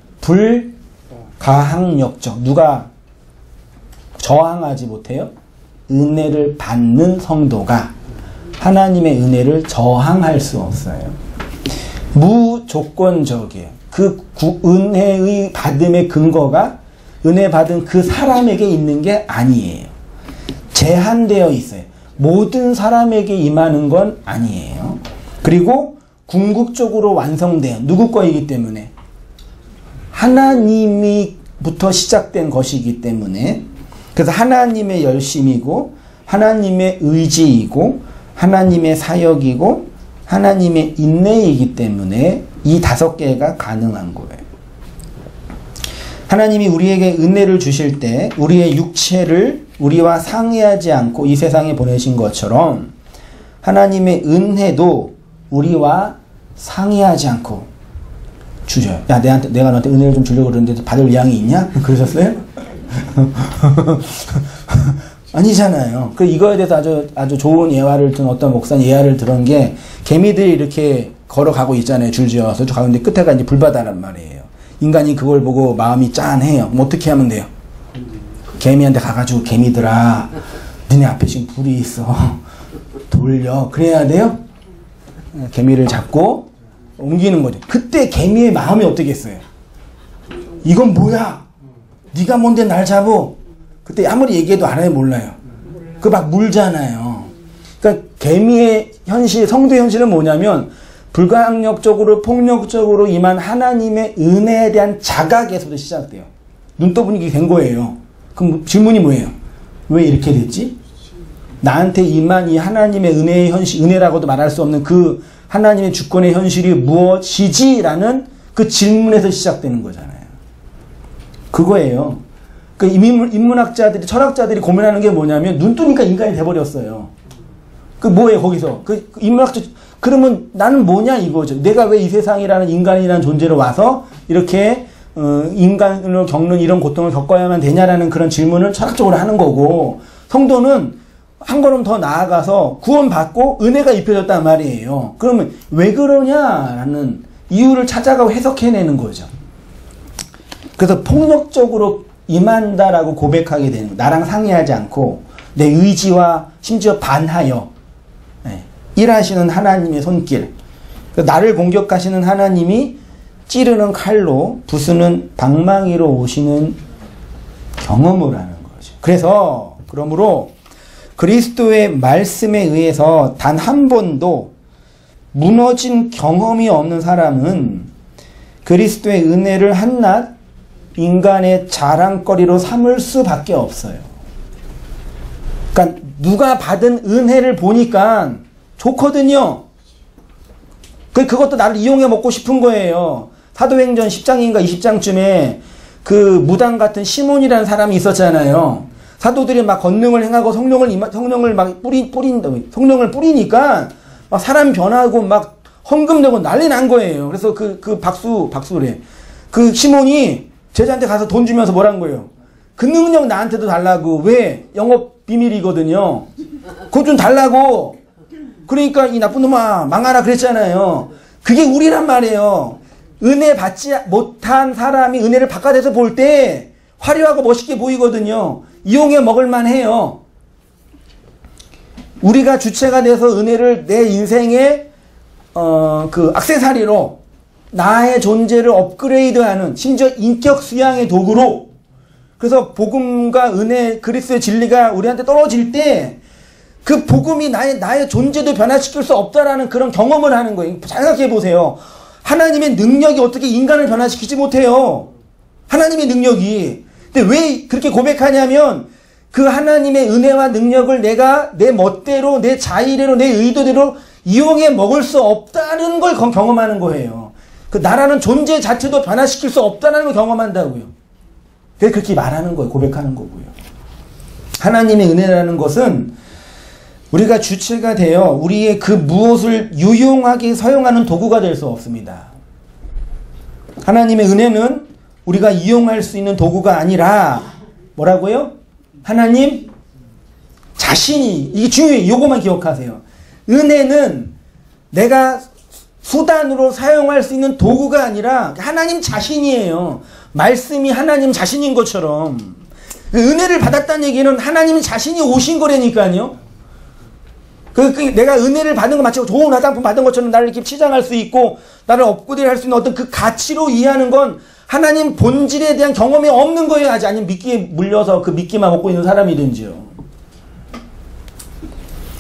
S1: 불가항력적. 누가 저항하지 못해요? 은혜를 받는 성도가 하나님의 은혜를 저항할 수 없어요. 무조건적이에요. 은혜의 받음의 근거가 은혜 받은 그 사람에게 있는 게 아니에요. 제한되어 있어요. 모든 사람에게 임하는 건 아니에요. 그리고 궁극적으로 완성돼요. 누구 거이기 때문에? 하나님이부터 시작된 것이기 때문에. 그래서 하나님의 열심이고 하나님의 의지이고 하나님의 사역이고 하나님의 인내이기 때문에 이 5개가 가능한 거예요. 하나님이 우리에게 은혜를 주실 때 우리의 육체를 우리와 상의하지 않고 이 세상에 보내신 것처럼 하나님의 은혜도 우리와 상의하지 않고 주셔요. 야, 내가 너한테 은혜를 좀 주려고 그러는데 받을 의향이 있냐? 그러셨어요? 아니잖아요. 이거에 대해서 아주 좋은 예화를 든 어떤 목사님 예화를 들은 게 개미들이 이렇게 걸어가고 있잖아요. 줄지어서 가는데 끝에가 이제 불바다란 말이에요. 인간이 그걸 보고 마음이 짠해요. 그럼 어떻게 하면 돼요? 개미한테 가가지고 개미들아, 니네 앞에 지금 불이 있어. 돌려. 그래야 돼요? 개미를 잡고 옮기는 거죠. 그때 개미의 마음이 어떻겠어요? 이건 뭐야? 네가 뭔데 날 잡어? 그때 아무리 얘기해도 알아요, 몰라요? 그 막 물잖아요. 그러니까 개미의 현실, 성도의 현실은 뭐냐면 불가항력적으로 폭력적으로 임한 하나님의 은혜에 대한 자각에서부터 시작돼요. 눈 떠보니 된 거예요. 그럼 질문이 뭐예요? 왜 이렇게 됐지? 나한테 임한 이 하나님의 은혜의 현실, 은혜라고도 말할 수 없는 그 하나님의 주권의 현실이 무엇이지? 라는 그 질문에서 시작되는 거잖아요. 그거예요. 그 인문학자들이, 철학자들이 고민하는 게 뭐냐면 눈 뜨니까 인간이 돼버렸어요. 그 뭐예요, 거기서? 인문학자, 그러면 나는 뭐냐 이거죠. 내가 왜 이 세상이라는 인간이라는 존재로 와서 이렇게 인간으로 겪는 이런 고통을 겪어야만 되냐라는 그런 질문을 철학적으로 하는 거고, 성도는 한 걸음 더 나아가서 구원받고 은혜가 입혀졌단 말이에요. 그러면 왜 그러냐라는 이유를 찾아가고 해석해내는 거죠. 그래서 폭력적으로 임한다라고 고백하게 되는 거예요. 나랑 상의하지 않고 내 의지와 심지어 반하여 일하시는 하나님의 손길. 나를 공격하시는 하나님이 찌르는 칼로 부수는 방망이로 오시는 경험을 하는 거죠. 그러므로 그리스도의 말씀에 의해서 단 한 번도 무너진 경험이 없는 사람은 그리스도의 은혜를 한낱 인간의 자랑거리로 삼을 수밖에 없어요. 그러니까 누가 받은 은혜를 보니까 좋거든요. 그것도 나를 이용해 먹고 싶은 거예요. 사도행전 10장인가 20장쯤에 그 무당 같은 시몬이라는 사람이 있었잖아요. 사도들이 막 권능을 행하고 성령을 막 성령을 뿌리니까 막 사람 변하고 막 헌금되고 난리 난 거예요. 그래서 그 박수래. 그 시몬이 제자한테 가서 돈 주면서 뭐란 거예요? 그 능력 나한테도 달라고. 왜? 영업 비밀이거든요. 그거 좀 달라고. 그러니까 이 나쁜 놈아 망하라 그랬잖아요. 그게 우리란 말이에요. 은혜 받지 못한 사람이 은혜를 바깥에서 볼 때 화려하고 멋있게 보이거든요. 이용해 먹을만 해요. 우리가 주체가 돼서 은혜를 내 인생의 그 액세서리로 나의 존재를 업그레이드하는, 심지어 인격 수양의 도구로, 그래서 복음과 은혜, 그리스도의 진리가 우리한테 떨어질 때 그 복음이 나의 존재도 변화시킬 수 없다라는 그런 경험을 하는 거예요. 잘 생각해 보세요. 하나님의 능력이 어떻게 인간을 변화시키지 못해요. 하나님의 능력이. 근데 왜 그렇게 고백하냐면 그 하나님의 은혜와 능력을 내가 내 멋대로, 내 자의대로, 내 의도대로 이용해 먹을 수 없다는 걸 경험하는 거예요. 그 나라는 존재 자체도 변화시킬 수 없다는 걸 경험한다고요. 그래서 그렇게 말하는 거예요. 고백하는 거고요. 하나님의 은혜라는 것은 우리가 주체가 되어 우리의 그 무엇을 유용하게 사용하는 도구가 될 수 없습니다. 하나님의 은혜는 우리가 이용할 수 있는 도구가 아니라 뭐라고요? 하나님 자신이, 이게 중요해요. 이거만 기억하세요. 은혜는 내가 수단으로 사용할 수 있는 도구가 아니라 하나님 자신이에요. 말씀이 하나님 자신인 것처럼. 은혜를 받았다는 얘기는 하나님 자신이 오신 거라니까요. 내가 은혜를 받은 거 마치 좋은 화장품 받은 것처럼 나를 이렇게 치장할 수 있고 나를 업그레이드 할 수 있는 어떤 그 가치로 이해하는 건 하나님 본질에 대한 경험이 없는 거예요. 아니면 미끼에 물려서 그 미끼만 먹고 있는 사람이든지요.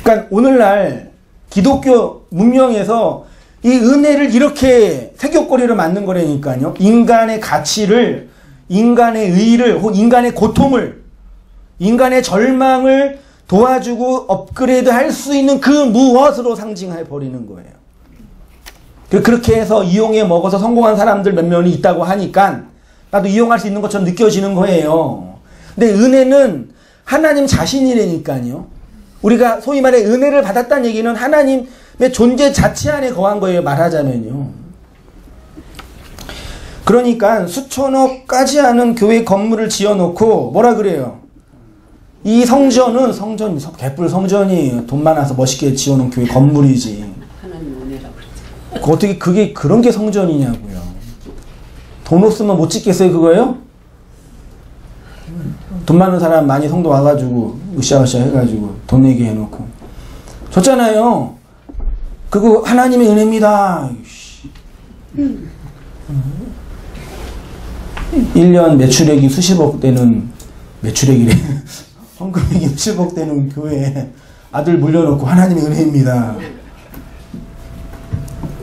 S1: 그러니까 오늘날 기독교 문명에서 이 은혜를 이렇게 세교거리로 만든 거라니까요. 인간의 가치를, 인간의 의의를, 혹은 인간의 고통을, 인간의 절망을 도와주고 업그레이드 할 수 있는 그 무엇으로 상징해 버리는 거예요. 그렇게 해서 이용해 먹어서 성공한 사람들 몇 명이 있다고 하니까 나도 이용할 수 있는 것처럼 느껴지는 거예요. 근데 은혜는 하나님 자신이라니까요. 우리가 소위 말해 은혜를 받았다는 얘기는 하나님의 존재 자체 안에 거한 거예요. 말하자면요. 그러니까 수천억까지 하는 교회 건물을 지어놓고 뭐라 그래요? 이 성전은 개뿔 성전이 돈 많아서 멋있게 지어놓은 교회 건물이지.
S2: 하나님 은혜라고 그랬죠.
S1: 어떻게 그게 그런 게 성전이냐고요. 돈 없으면 못 짓겠어요 그거예요? 돈 많은 사람 많이 성도 와가지고 으쌰으쌰 해가지고 돈 내게 해놓고 줬잖아요. 그거 하나님의 은혜입니다. 1년 매출액이 수십억 되는 매출액이래. 헌금액이 수십억 되는 교회에 아들 물려놓고 하나님의 은혜입니다.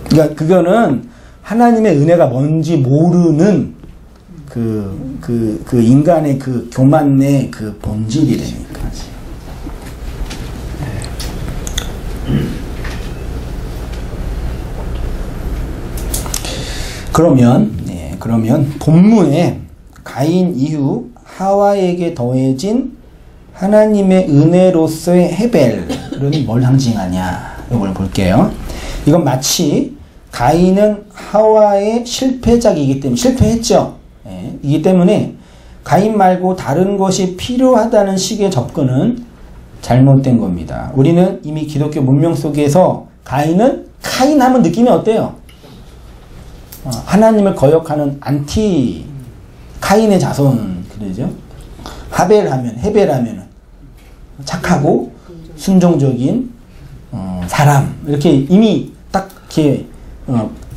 S1: 그러니까 그거는 하나님의 은혜가 뭔지 모르는 그 인간의 그 교만의 그 본질이라니까. 그러면 본문에 가인 이후 하와에게 더해진 하나님의 은혜로서의 헤벨은 뭘 상징하냐 이걸 볼게요. 이건 마치 가인은 하와의 실패작이기 때문에 실패했죠. 이기 때문에 가인 말고 다른 것이 필요하다는 식의 접근은 잘못된 겁니다. 우리는 이미 기독교 문명 속에서 가인은 카인 하면 느낌이 어때요? 하나님을 거역하는 안티 카인의 자손 그러죠. 헤벨하면 착하고 순종적인 사람 이렇게 이미 딱 이렇게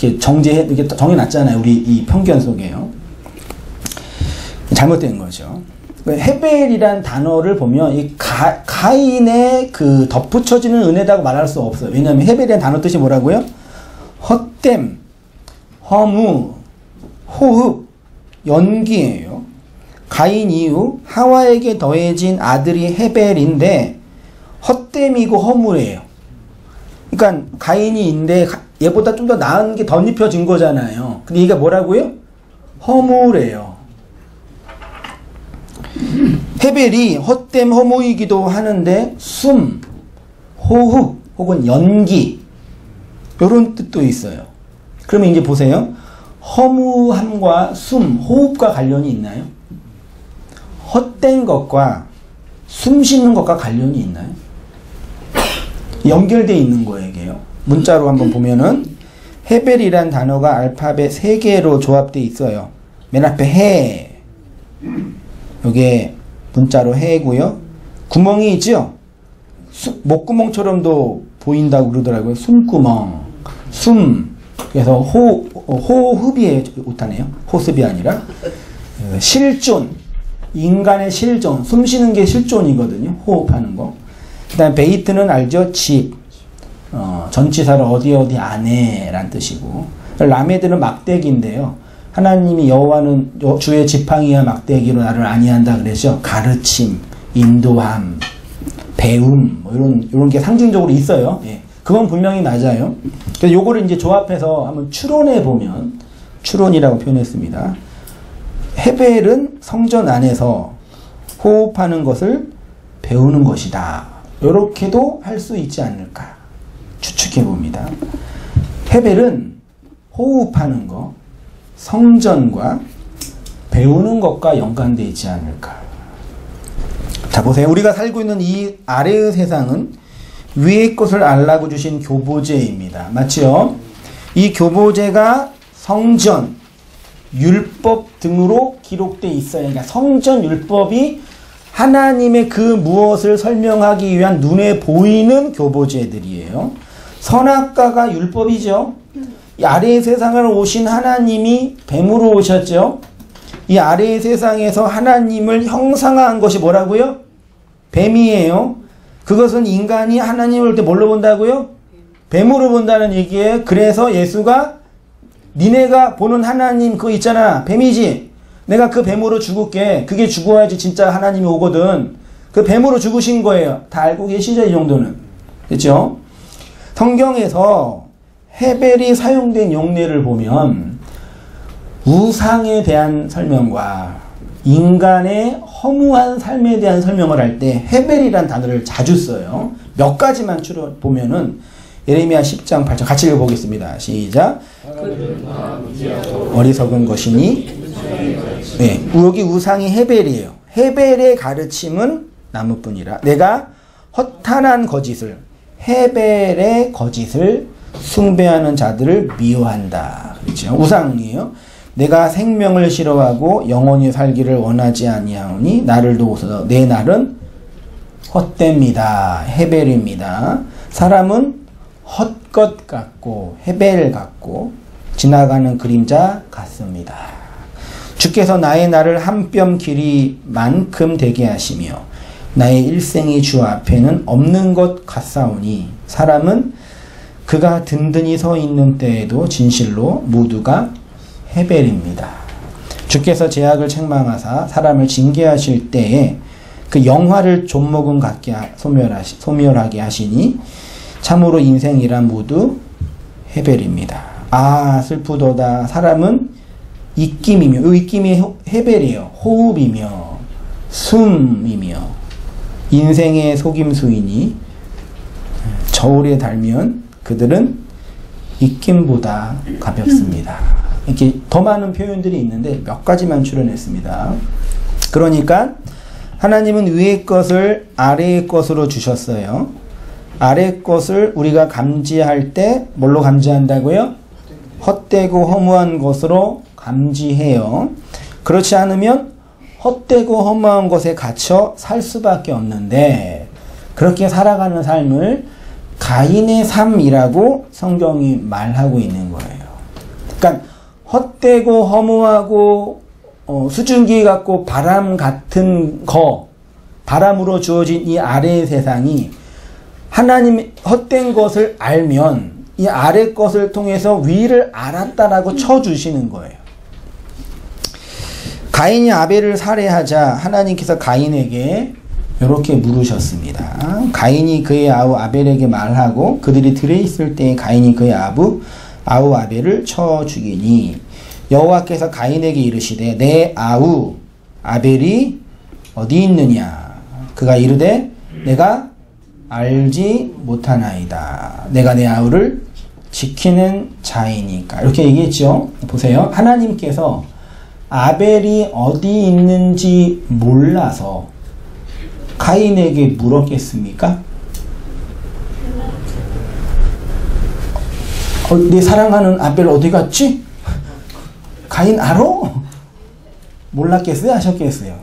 S1: 이렇게 정해놨잖아요. 우리 이 편견 속에요. 잘못된 거죠. 헤벨이란 단어를 보면 이 가인의 그 덧붙여지는 은혜라고 말할 수 없어요. 왜냐하면 헤벨이란 단어 뜻이 뭐라고요? 헛됨, 허무, 호흡, 연기예요. 가인 이후 하와에게 더해진 아들이 헤벨인데 헛됨이고 허무래요. 그러니까 가인이인데 얘보다 좀 더 나은 게 덧입혀진 거잖아요. 근데 얘가 뭐라고요? 허무래요. 헤벨이 헛됨 허무이기도 하는데 숨, 호흡 혹은 연기 이런 뜻도 있어요. 그러면 이제 보세요. 허무함과 숨, 호흡과 관련이 있나요? 헛된 것과 숨 쉬는 것과 관련이 있나요? 연결되어 있는 거예요. 이게요. 문자로 한번 보면은 헤벨이란 단어가 알파벳 3개로 조합되어 있어요. 맨 앞에 해, 이게 문자로 해고요. 구멍이 있죠? 목구멍처럼도 보인다고 그러더라고요. 숨구멍, 숨. 그래서 호흡이 못하네요. 호흡이 아니라 실존, 인간의 실존, 숨 쉬는 게 실존이거든요. 호흡하는 거. 그 다음에 베이트는 알죠? 집, 전치사로 어디 안에 란 뜻이고, 라메드는 막대기인데요. 하나님이 여호와는 주의 지팡이와 막대기로 나를 안위한다 그랬죠. 가르침, 인도함, 배움 뭐 이런 게 상징적으로 있어요. 예. 그건 분명히 맞아요. 그래서 요거를 이제 조합해서 한번 추론해 보면, 추론이라고 표현했습니다. 헤벨은 성전 안에서 호흡하는 것을 배우는 것이다. 이렇게도 할 수 있지 않을까 추측해 봅니다. 헤벨은 호흡하는 것, 성전과 배우는 것과 연관되어 있지 않을까. 자, 보세요. 우리가 살고 있는 이 아래의 세상은 위의 것을 알라고 주신 교보제입니다. 맞죠? 이 교보제가 성전, 율법 등으로 기록되어 있어요. 그러니까 성전 율법이 하나님의 그 무엇을 설명하기 위한 눈에 보이는 교보제들이에요. 선악과가 율법이죠. 이 아래의 세상을 오신 하나님이 뱀으로 오셨죠. 이 아래의 세상에서 하나님을 형상화한 것이 뭐라고요? 뱀이에요. 그것은 인간이 하나님을 볼 때 뭘로 본다고요? 뱀으로 본다는 얘기예요. 그래서 예수가 니네가 보는 하나님 그거 있잖아. 뱀이지. 내가 그 뱀으로 죽을게. 그게 죽어야지 진짜 하나님이 오거든. 그 뱀으로 죽으신 거예요. 다 알고 계시죠? 이 정도는. 그렇죠? 성경에서 헤벨이 사용된 용례를 보면 우상에 대한 설명과 인간의 허무한 삶에 대한 설명을 할 때 헤벨이란 단어를 자주 써요. 몇 가지만 보면은 예레미야 10장 8절 같이 읽어보겠습니다. 시작. 어리석은 것이니 네, 여기 우상이 헤벨이에요. 헤벨의 가르침은 나무뿐이라. 내가 허탄한 거짓을, 헤벨의 거짓을 숭배하는 자들을 미워한다. 그렇죠? 우상이에요. 내가 생명을 싫어하고 영원히 살기를 원하지 아니하오니 나를 두고서 내 날은 헛됩니다. 헤벨입니다. 사람은 헛것 같고 헤벨 같고 지나가는 그림자 같습니다. 주께서 나의 날을 한 뼘 길이만큼 되게 하시며 나의 일생이 주 앞에는 없는 것 같사오니 사람은 그가 든든히 서 있는 때에도 진실로 모두가 헤벨입니다. 주께서 제약을 책망하사 사람을 징계하실 때에 그 영화를 좀먹음 같게 소멸하게 하시니 참으로 인생이란 모두 헤벨입니다. 아 슬프도다. 사람은 입김이며, 이 입김이 헤벨이에요. 호흡이며 숨이며 인생의 속임수이니 저울에 달면 그들은 입김보다 가볍습니다. 이렇게 더 많은 표현들이 있는데 몇 가지만 추론했습니다. 그러니까 하나님은 위의 것을 아래의 것으로 주셨어요. 아래 것을 우리가 감지할 때 뭘로 감지한다고요? 헛되고 허무한 것으로 감지해요. 그렇지 않으면 헛되고 허무한 것에 갇혀 살 수밖에 없는데 그렇게 살아가는 삶을 가인의 삶이라고 성경이 말하고 있는 거예요. 그러니까 헛되고 허무하고 수증기 같고 바람 같은 거, 바람으로 주어진 이 아래의 세상이 하나님의 헛된 것을 알면 이 아래 것을 통해서 위를 알았다라고 쳐주시는 거예요. 가인이 아벨을 살해하자 하나님께서 가인에게 이렇게 물으셨습니다. 가인이 그의 아우 아벨에게 말하고 그들이 들에 있을 때에 가인이 그의 아우 아벨을 쳐 죽이니 여호와께서 가인에게 이르시되 내 아우 아벨이 어디 있느냐? 그가 이르되 내가 알지 못하나이다. 내가 내 아우를 지키는 자이니까. 이렇게 얘기했죠. 보세요. 하나님께서 아벨이 어디 있는지 몰라서 가인에게 물었겠습니까? 내 사랑하는 아벨 어디 갔지? 가인 알아? 몰랐겠어요? 아셨겠어요?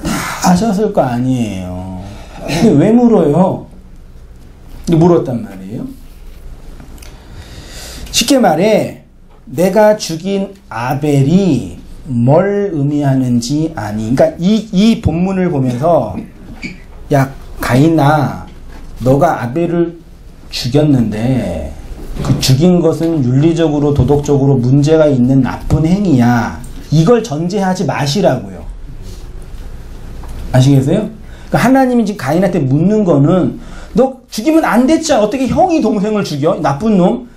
S1: 다 아셨을 거 아니에요. 근데 왜 물어요? 근데 물었단 말이에요. 쉽게 말해 내가 죽인 아벨이 뭘 의미하는지 아니. 그러니까 이 본문을 보면서 야 가인아 너가 아벨을 죽였는데 그 죽인 것은 윤리적으로 도덕적으로 문제가 있는 나쁜 행위야. 이걸 전제하지 마시라고요. 아시겠어요? 그러니까 하나님이 지금 가인한테 묻는 거는 너 죽이면 안 됐잖아. 어떻게 형이 동생을 죽여? 나쁜 놈.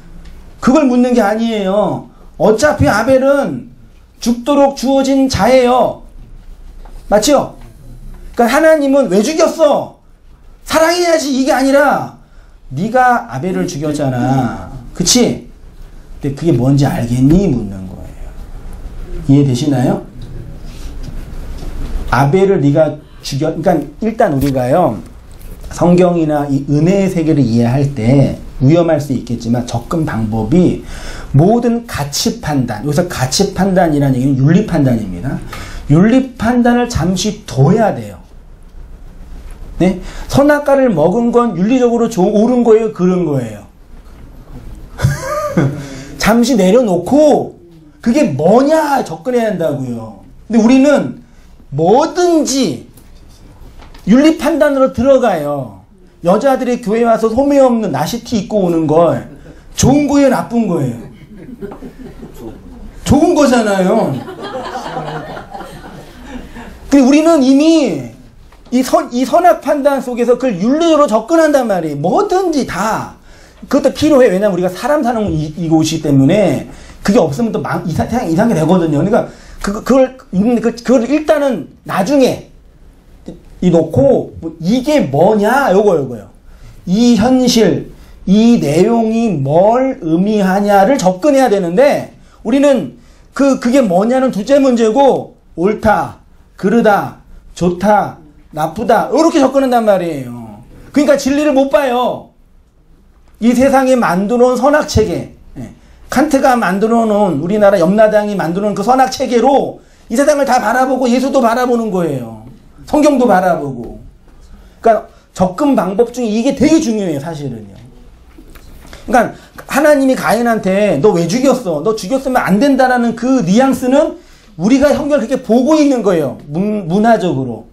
S1: 그걸 묻는 게 아니에요. 어차피 아벨은 죽도록 주어진 자예요. 맞죠? 그러니까 하나님은 왜 죽였어? 사랑해야지 이게 아니라 네가 아벨을 죽였잖아. 그치? 근데 그게 뭔지 알겠니? 묻는 거예요. 이해되시나요? 아벨을 네가 그러니까 일단 우리가요 성경이나 이 은혜의 세계를 이해할 때 위험할 수 있겠지만 접근 방법이 모든 가치 판단, 여기서 가치 판단이라는 얘기는 윤리 판단입니다. 윤리 판단을 잠시 둬야 돼요. 네? 선악과를 먹은 건 윤리적으로 옳은 거예요? 그른 거예요? 잠시 내려놓고 그게 뭐냐 접근해야 한다고요. 근데 우리는 뭐든지 윤리 판단으로 들어가요. 여자들이 교회 와서 소매 없는 나시티 입고 오는 걸 좋은 거예요? 나쁜 거예요? 좋은 거잖아요. 근데 우리는 이미 이 선악 판단 속에서 그걸 윤리적으로 접근한단 말이에요. 뭐든지 다. 그것도 필요해. 왜냐면 우리가 사람 사는 이곳이기 때문에 그게 없으면 또 세상 이상하게 되거든요. 그러니까 그걸 일단은 나중에 놓고 이게 뭐냐 요거요. 이 현실, 이 내용이 뭘 의미하냐를 접근해야 되는데 우리는 그게 뭐냐는 둘째 문제고 옳다, 그르다, 좋다, 나쁘다 이렇게 접근한단 말이에요. 그러니까 진리를 못 봐요. 이 세상에 만들어놓은 선악체계, 칸트가 만들어놓은 우리나라 염라당이 만들어놓은 그 선악체계로 이 세상을 다 바라보고 예수도 바라보는 거예요. 성경도 바라보고. 그러니까 접근 방법 중에 이게 되게 중요해요, 사실은요. 그러니까 하나님이 가인한테 너 왜 죽였어? 너 죽였으면 안 된다라는 그 뉘앙스는 우리가 성경을 그렇게 보고 있는 거예요. 문화적으로.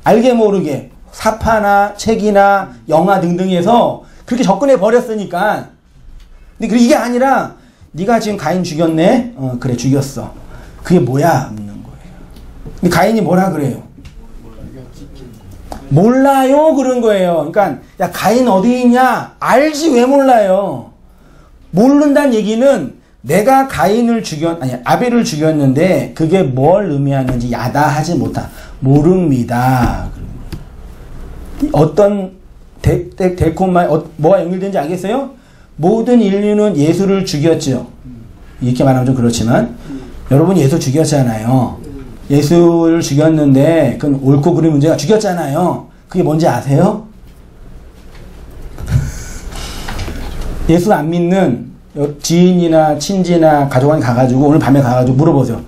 S1: 알게 모르게 사파나 책이나 영화 등등에서 그렇게 접근해 버렸으니까. 근데 이게 아니라 네가 지금 가인 죽였네? 그래 죽였어. 그게 뭐야? 묻는 거예요. 근데 가인이 뭐라 그래요? 몰라요 그런 거예요. 그러니까 야 가인 어디 있냐? 알지 왜 몰라요? 모른다는 얘기는 내가 가인을 아벨을 죽였는데 그게 뭘 의미하는지 야다하지 못하 모릅니다. 어떤 달콤한 뭐가 연결되는지 알겠어요? 모든 인류는 예수를 죽였죠. 이렇게 말하면 좀 그렇지만 여러분 예수 죽였잖아요. 예수를 죽였는데 그건 옳고 그른 문제가 죽였잖아요. 그게 뭔지 아세요? 예수 안 믿는 지인이나 친지나 가족한테 가가지고 오늘 밤에 가가지고 물어보세요.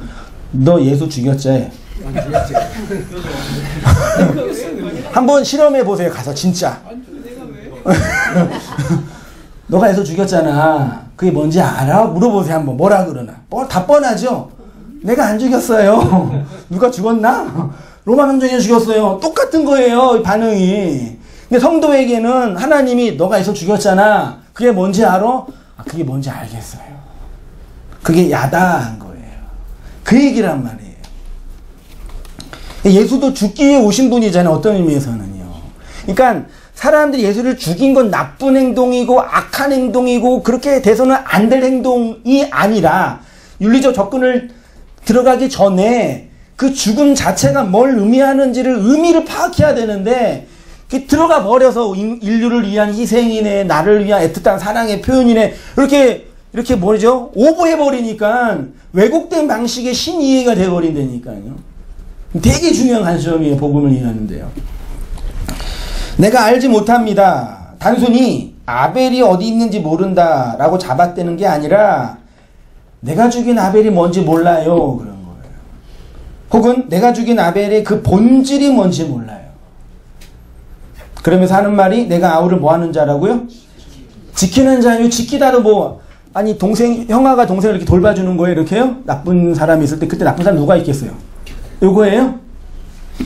S1: 너 예수 죽였지? 한번 실험해 보세요. 가서 진짜. 너가 예수 죽였잖아. 그게 뭔지 알아? 물어보세요. 한번 뭐라 그러나. 다 뻔하죠? 내가 안 죽였어요. 누가 죽었나? 로마 형제가 죽였어요. 똑같은 거예요. 반응이. 근데 성도에게는 하나님이 너가 예수 죽였잖아. 그게 뭔지 알아? 그게 뭔지 알겠어요. 그게 야다한 거예요. 그 얘기란 말이에요. 예수도 죽기 위해 오신 분이잖아요. 어떤 의미에서는요. 그러니까 사람들이 예수를 죽인 건 나쁜 행동이고 악한 행동이고 그렇게 돼서는 안 될 행동이 아니라 윤리적 접근을 들어가기 전에 그 죽음 자체가 뭘 의미하는지를 의미를 파악해야 되는데 들어가 버려서 인류를 위한 희생이네, 나를 위한 애틋한 사랑의 표현이네, 이렇게 뭐죠? 오버해 버리니까 왜곡된 방식의 신이해가 돼 버린다니까요. 되게 중요한 관점이에요. 복음을 이해하는데요. 내가 알지 못합니다. 단순히 아벨이 어디 있는지 모른다라고 잡아떼는 게 아니라 내가 죽인 아벨이 뭔지 몰라요. 그런 거예요. 혹은 내가 죽인 아벨의 그 본질이 뭔지 몰라요. 그러면서 하는 말이 내가 아우를 뭐 하는 자라고요? 지키는 자요. 지키다도 뭐 아니 형아가 동생을 이렇게 돌봐주는 거예요. 이렇게요? 나쁜 사람이 있을 때 그때 나쁜 사람 누가 있겠어요? 요거예요?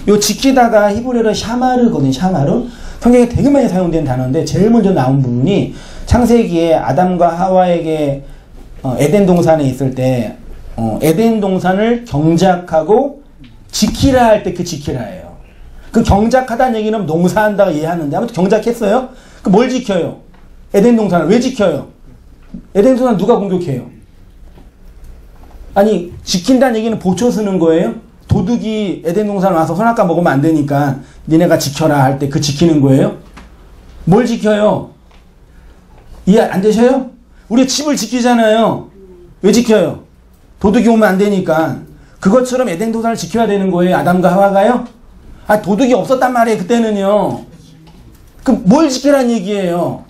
S1: 요 지키다가 히브리어로 샤마르거든요. 샤마르. 성경에 되게 많이 사용된 단어인데 제일 먼저 나온 부분이 창세기에 아담과 하와에게 에덴 동산에 있을 때 에덴 동산을 경작하고 지키라 할 때 그 지키라예요. 그 경작하다는 얘기는 농사한다고 이해하는데 아무튼 경작했어요? 그 뭘 지켜요? 에덴 동산을 왜 지켜요? 에덴 동산 누가 공격해요? 아니 지킨다는 얘기는 보초 쓰는 거예요? 도둑이 에덴 동산 와서 선악과 먹으면 안 되니까 니네가 지켜라 할 때 그 지키는 거예요? 뭘 지켜요? 이해 안 되셔요? 우리 집을 지키잖아요. 왜 지켜요? 도둑이 오면 안 되니까. 그것처럼 에덴 동산을 지켜야 되는 거예요. 아담과 하와가요? 아, 도둑이 없었단 말이에요. 그때는요. 그 뭘 지키라는 얘기예요?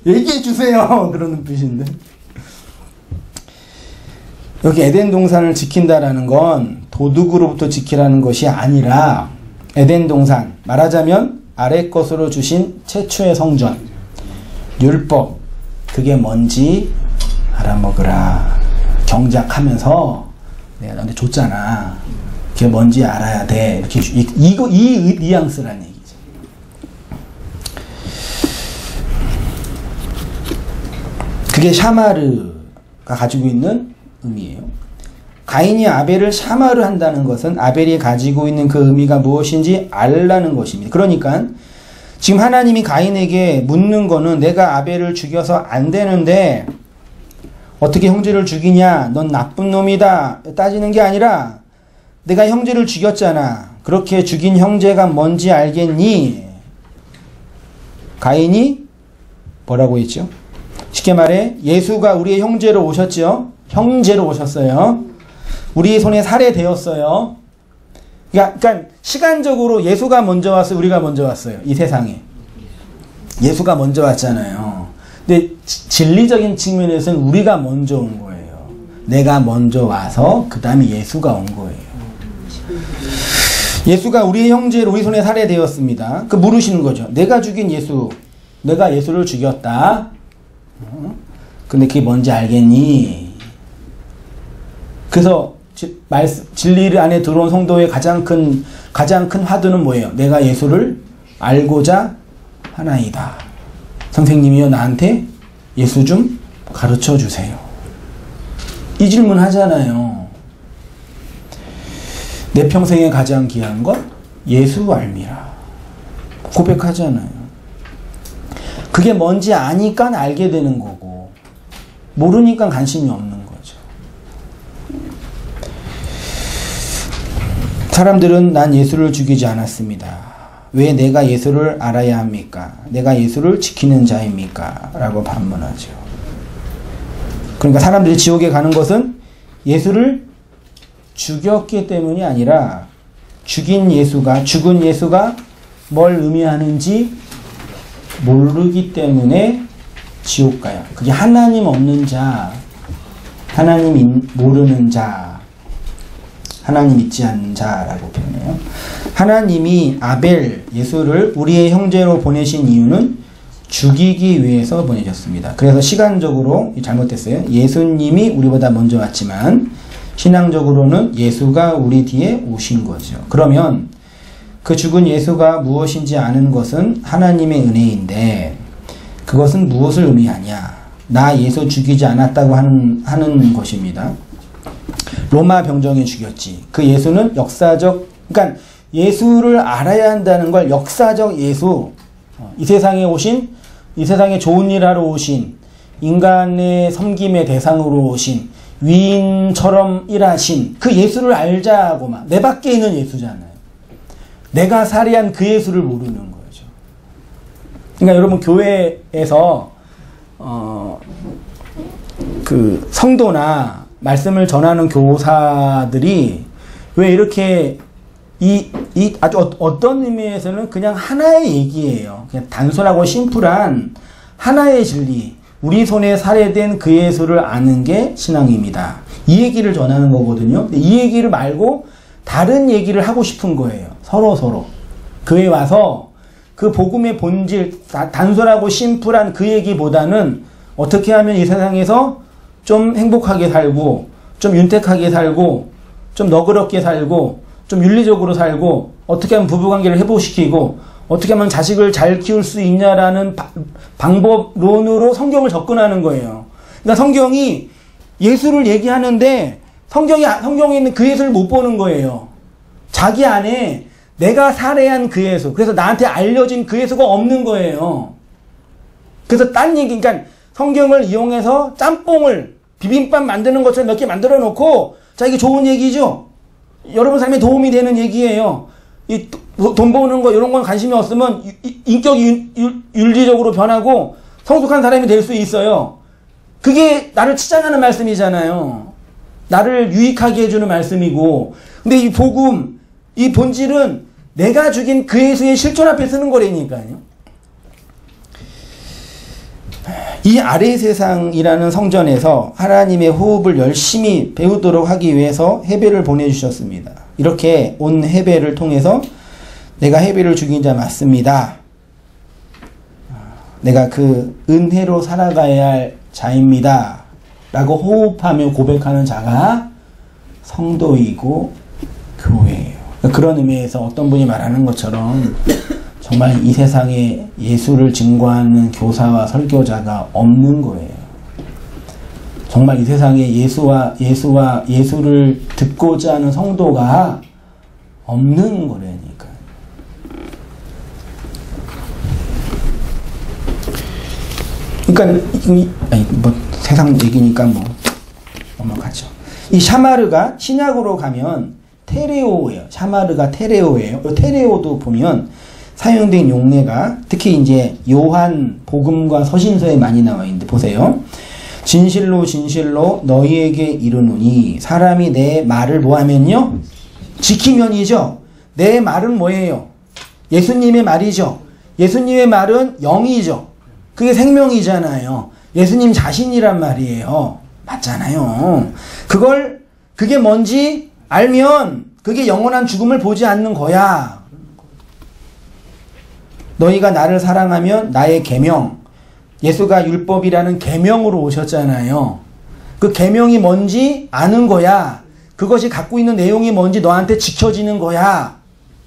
S1: 얘기해 주세요. 그런 눈빛인데. 여기 에덴 동산을 지킨다라는 건 도둑으로부터 지키라는 것이 아니라 에덴 동산, 말하자면 아래 것으로 주신 최초의 성전, 율법, 그게 뭔지 알아먹으라. 경작하면서 내가 너한테 줬잖아. 그게 뭔지 알아야 돼. 이렇게 이 뉘앙스라는 얘기죠. 그게 샤마르가 가지고 있는 의미예요. 가인이 아벨을 샤마르 한다는 것은 아벨이 가지고 있는 그 의미가 무엇인지 알라는 것입니다. 그러니까 지금 하나님이 가인에게 묻는 거는 내가 아벨을 죽여서 안 되는데 어떻게 형제를 죽이냐? 넌 나쁜 놈이다. 따지는 게 아니라 내가 형제를 죽였잖아. 그렇게 죽인 형제가 뭔지 알겠니? 가인이 뭐라고 했죠? 쉽게 말해 예수가 우리의 형제로 오셨죠. 형제로 오셨어요. 우리 손에 살해되었어요. 그러니까 시간적으로 예수가 먼저 왔어요. 우리가 먼저 왔어요. 이 세상에. 예수가 먼저 왔잖아요. 근데 진리적인 측면에서는 우리가 먼저 온 거예요. 내가 먼저 와서 그 다음에 예수가 온 거예요. 예수가 우리의 형제로 우리 손에 살해되었습니다. 그 물으시는 거죠. 내가 죽인 예수. 내가 예수를 죽였다. 근데 그게 뭔지 알겠니? 그래서 진리 안에 들어온 성도의 가장 큰 화두는 뭐예요? 내가 예수를 알고자 하나이다. 선생님이요 나한테 예수 좀 가르쳐 주세요. 이 질문 하잖아요. 내 평생에 가장 귀한 것 예수 알미라. 고백하잖아요. 그게 뭔지 아니까 알게 되는 거고 모르니까 관심이 없는 거죠. 사람들은 난 예수를 죽이지 않았습니다. 왜 내가 예수를 알아야 합니까? 내가 예수를 지키는 자입니까? 라고 반문하죠. 그러니까 사람들이 지옥에 가는 것은 예수를 죽였기 때문이 아니라 죽은 예수가 뭘 의미하는지 모르기 때문에 지옥 가요. 그게 하나님 없는 자, 하나님 모르는 자, 하나님 믿지 않는 자라고 표현해요. 하나님이 아벨, 예수를 우리의 형제로 보내신 이유는 죽이기 위해서 보내셨습니다. 그래서 시간적으로 잘못됐어요. 예수님이 우리보다 먼저 왔지만 신앙적으로는 예수가 우리 뒤에 오신 거죠. 그러면 그 죽은 예수가 무엇인지 아는 것은 하나님의 은혜인데 그것은 무엇을 의미하냐? 나 예수 죽이지 않았다고 하는 것입니다. 로마 병정이 죽였지. 그 예수는 역사적, 그러니까 예수를 알아야 한다는 걸 역사적 예수, 이 세상에 오신, 이 세상에 좋은 일 하러 오신, 인간의 섬김의 대상으로 오신 위인처럼 일하신 그 예수를 알자고만. 내 밖에 있는 예수잖아요. 내가 살해한 그 예수를 모르는 거죠. 그러니까 여러분 교회에서 그 성도나 말씀을 전하는 교사들이 왜 이렇게 아주 어떤 의미에서는 그냥 하나의 얘기예요. 그냥 단순하고 심플한 하나의 진리. 우리 손에 살해된 그 예수를 아는 게 신앙입니다. 이 얘기를 전하는 거거든요. 이 얘기를 말고 다른 얘기를 하고 싶은 거예요. 서로. 교회에 와서 그 복음의 본질, 단순하고 심플한 그 얘기보다는 어떻게 하면 이 세상에서 좀 행복하게 살고, 좀 윤택하게 살고, 좀 너그럽게 살고, 좀 윤리적으로 살고, 어떻게 하면 부부관계를 회복시키고, 어떻게 하면 자식을 잘 키울 수 있냐라는 방법론으로 성경을 접근하는 거예요. 그러니까 성경이 예수를 얘기하는데 성경에 있는 그 예수를 못 보는 거예요. 자기 안에 내가 살해한 그 예수, 그래서 나한테 알려진 그 예수가 없는 거예요. 그래서 딴 얘기, 그러니까 성경을 이용해서 짬뽕을 비빔밥 만드는 것처럼 몇 개 만들어 놓고, 자, 이게 좋은 얘기죠? 여러분 삶에 도움이 되는 얘기예요. 이 돈 버는 거 이런 건 관심이 없으면 인격이 윤리적으로 변하고 성숙한 사람이 될 수 있어요. 그게 나를 치장하는 말씀이잖아요. 나를 유익하게 해주는 말씀이고. 근데 이 복음, 이 본질은 내가 죽인 그 예수의 실존 앞에 쓰는 거라니까요. 이 아래 세상이라는 성전에서 하나님의 호흡을 열심히 배우도록 하기 위해서 헤벨을 보내주셨습니다. 이렇게 온 헤벨을 통해서 내가 헤벨을 죽인 자 맞습니다. 내가 그 은혜로 살아가야 할 자입니다. 라고 호흡하며 고백하는 자가 성도이고 교회예요. 그런 의미에서 어떤 분이 말하는 것처럼 정말 이 세상에 예수를 증거하는 교사와 설교자가 없는 거예요. 정말 이 세상에 예수를 듣고자 하는 성도가 없는 거라니까. 그러니까 세상 얘기니까 넘어가죠. 이 샤마르가 신약으로 가면 테레오예요. 샤마르가 테레오예요. 테레오도 보면 사용된 용례가 특히 이제 요한 복음과 서신서에 많이 나와 있는데 보세요. 진실로 진실로 너희에게 이르노니 사람이 내 말을 뭐하면요? 지키면이죠. 내 말은 뭐예요? 예수님의 말이죠. 예수님의 말은 영이죠. 그게 생명이잖아요. 예수님 자신이란 말이에요. 맞잖아요. 그게 뭔지 알면 그게 영원한 죽음을 보지 않는 거야. 너희가 나를 사랑하면 나의 계명, 예수가 율법이라는 계명으로 오셨잖아요. 그 계명이 뭔지 아는 거야. 그것이 갖고 있는 내용이 뭔지 너한테 지켜지는 거야.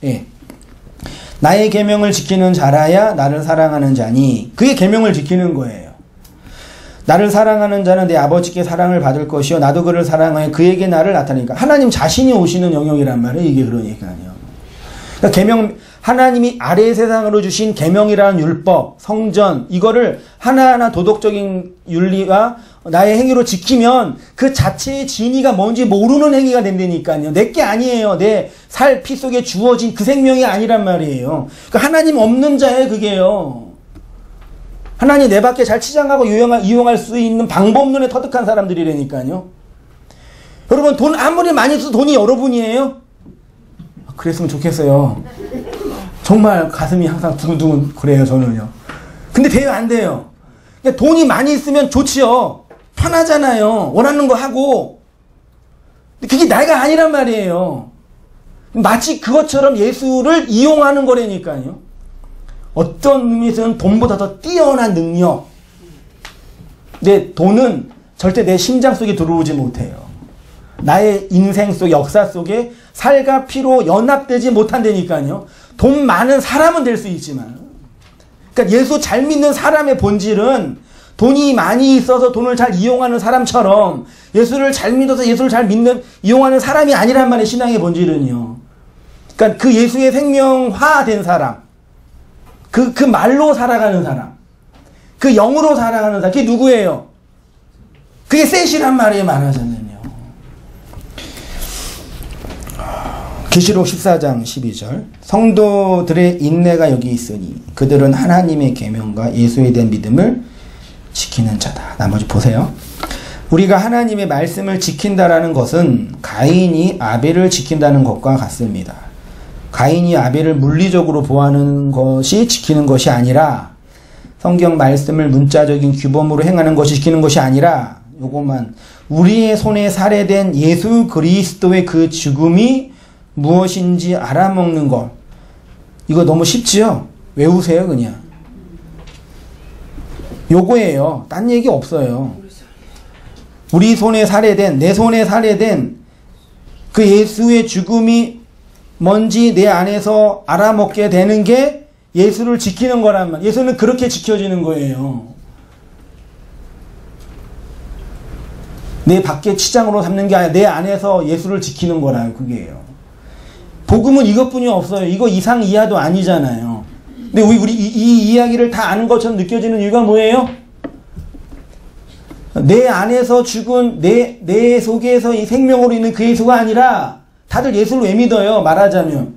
S1: 예. 나의 계명을 지키는 자라야 나를 사랑하는 자니, 그게 계명을 지키는 거예요. 나를 사랑하는 자는 내 아버지께 사랑을 받을 것이요 나도 그를 사랑하여 그에게 나를 나타내니까. 하나님 자신이 오시는 영역이란 말이에요. 이게 그러니까요. 그러니까 계명, 하나님이 아래 세상으로 주신 계명이라는 율법, 성전, 이거를 하나하나 도덕적인 윤리와 나의 행위로 지키면 그 자체의 진위가 뭔지 모르는 행위가 된다니까요. 내게 아니에요. 내 살 피 속에 주어진 그 생명이 아니란 말이에요. 그러니까 하나님 없는 자예요, 그게요. 하나님 내 밖에 잘 치장하고 이용할 수 있는 방법론에 터득한 사람들이라니까요. 여러분, 돈 아무리 많이 써도 돈이 여러분이에요? 그랬으면 좋겠어요. 정말 가슴이 항상 두근두근 그래요, 저는요. 근데 돼요, 안 돼요? 그러니까 돈이 많이 있으면 좋지요. 편하잖아요. 원하는 거 하고. 근데 그게 내가 아니란 말이에요. 마치 그것처럼 예수를 이용하는 거라니까요. 어떤 의미에서는 돈보다 더 뛰어난 능력. 근데 돈은 절대 내 심장 속에 들어오지 못해요. 나의 인생 속, 역사 속에 살과 피로 연합되지 못한다니까요. 돈 많은 사람은 될 수 있지만. 그러니까 예수 잘 믿는 사람의 본질은 돈이 많이 있어서 돈을 잘 이용하는 사람처럼 예수를 잘 믿어서 예수를 잘 이용하는 사람이 아니란 말이에요. 신앙의 본질은요. 그러니까 그 예수의 생명화된 사람, 그 말로 살아가는 사람, 그 영으로 살아가는 사람, 그게 누구예요? 그게 셋이란 말이에요. 말하자면. 계시록 14장 12절 성도들의 인내가 여기 있으니 그들은 하나님의 계명과 예수에 대한 믿음을 지키는 자다. 나머지 보세요. 우리가 하나님의 말씀을 지킨다라는 것은 가인이 아벨을 지킨다는 것과 같습니다. 가인이 아벨을 물리적으로 보호하는 것이 지키는 것이 아니라 성경 말씀을 문자적인 규범으로 행하는 것이 지키는 것이 아니라 요것만 우리의 손에 살해된 예수 그리스도의 그 죽음이 무엇인지 알아먹는 것. 이거 너무 쉽지요? 외우세요 그냥. 요거예요. 딴 얘기 없어요. 우리 손에 살해된 내 손에 살해된 그 예수의 죽음이 뭔지 내 안에서 알아먹게 되는 게 예수를 지키는 거란 말. 예수는 그렇게 지켜지는 거예요. 내 밖에 치장으로 삼는 게 아니라 내 안에서 예수를 지키는 거라요. 그게요. 복음은 이것뿐이 없어요. 이거 이상 이하도 아니잖아요. 근데 우리 이 이야기를 다 아는 것처럼 느껴지는 이유가 뭐예요? 내 안에서 죽은 내 속에서 이 생명으로 있는 그 예수가 아니라 다들 예수를 왜 믿어요? 말하자면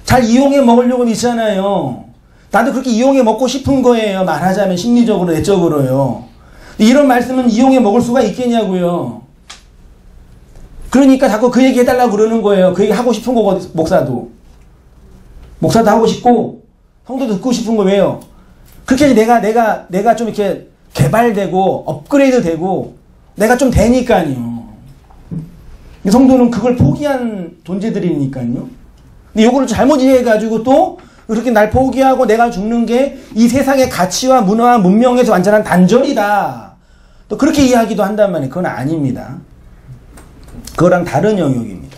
S1: 잘 이용해 먹으려고 믿잖아요. 나도 그렇게 이용해 먹고 싶은 거예요. 말하자면 심리적으로 내적으로요. 이런 말씀은 이용해 먹을 수가 있겠냐고요. 그러니까 자꾸 그 얘기 해달라고 그러는 거예요. 그 얘기 하고 싶은 거고 목사도 하고 싶고 성도도 듣고 싶은 거 왜요? 그렇게 해야지 내가 좀 이렇게 개발되고 업그레이드 되고 내가 좀 되니까요. 성도는 그걸 포기한 존재들이니까요. 근데 요거를 잘못 이해해가지고 또 그렇게 날 포기하고 내가 죽는 게 이 세상의 가치와 문화와 문명에서 완전한 단절이다. 또 그렇게 이야기도 한단 말이에요. 그건 아닙니다. 그거랑 다른 영역입니다.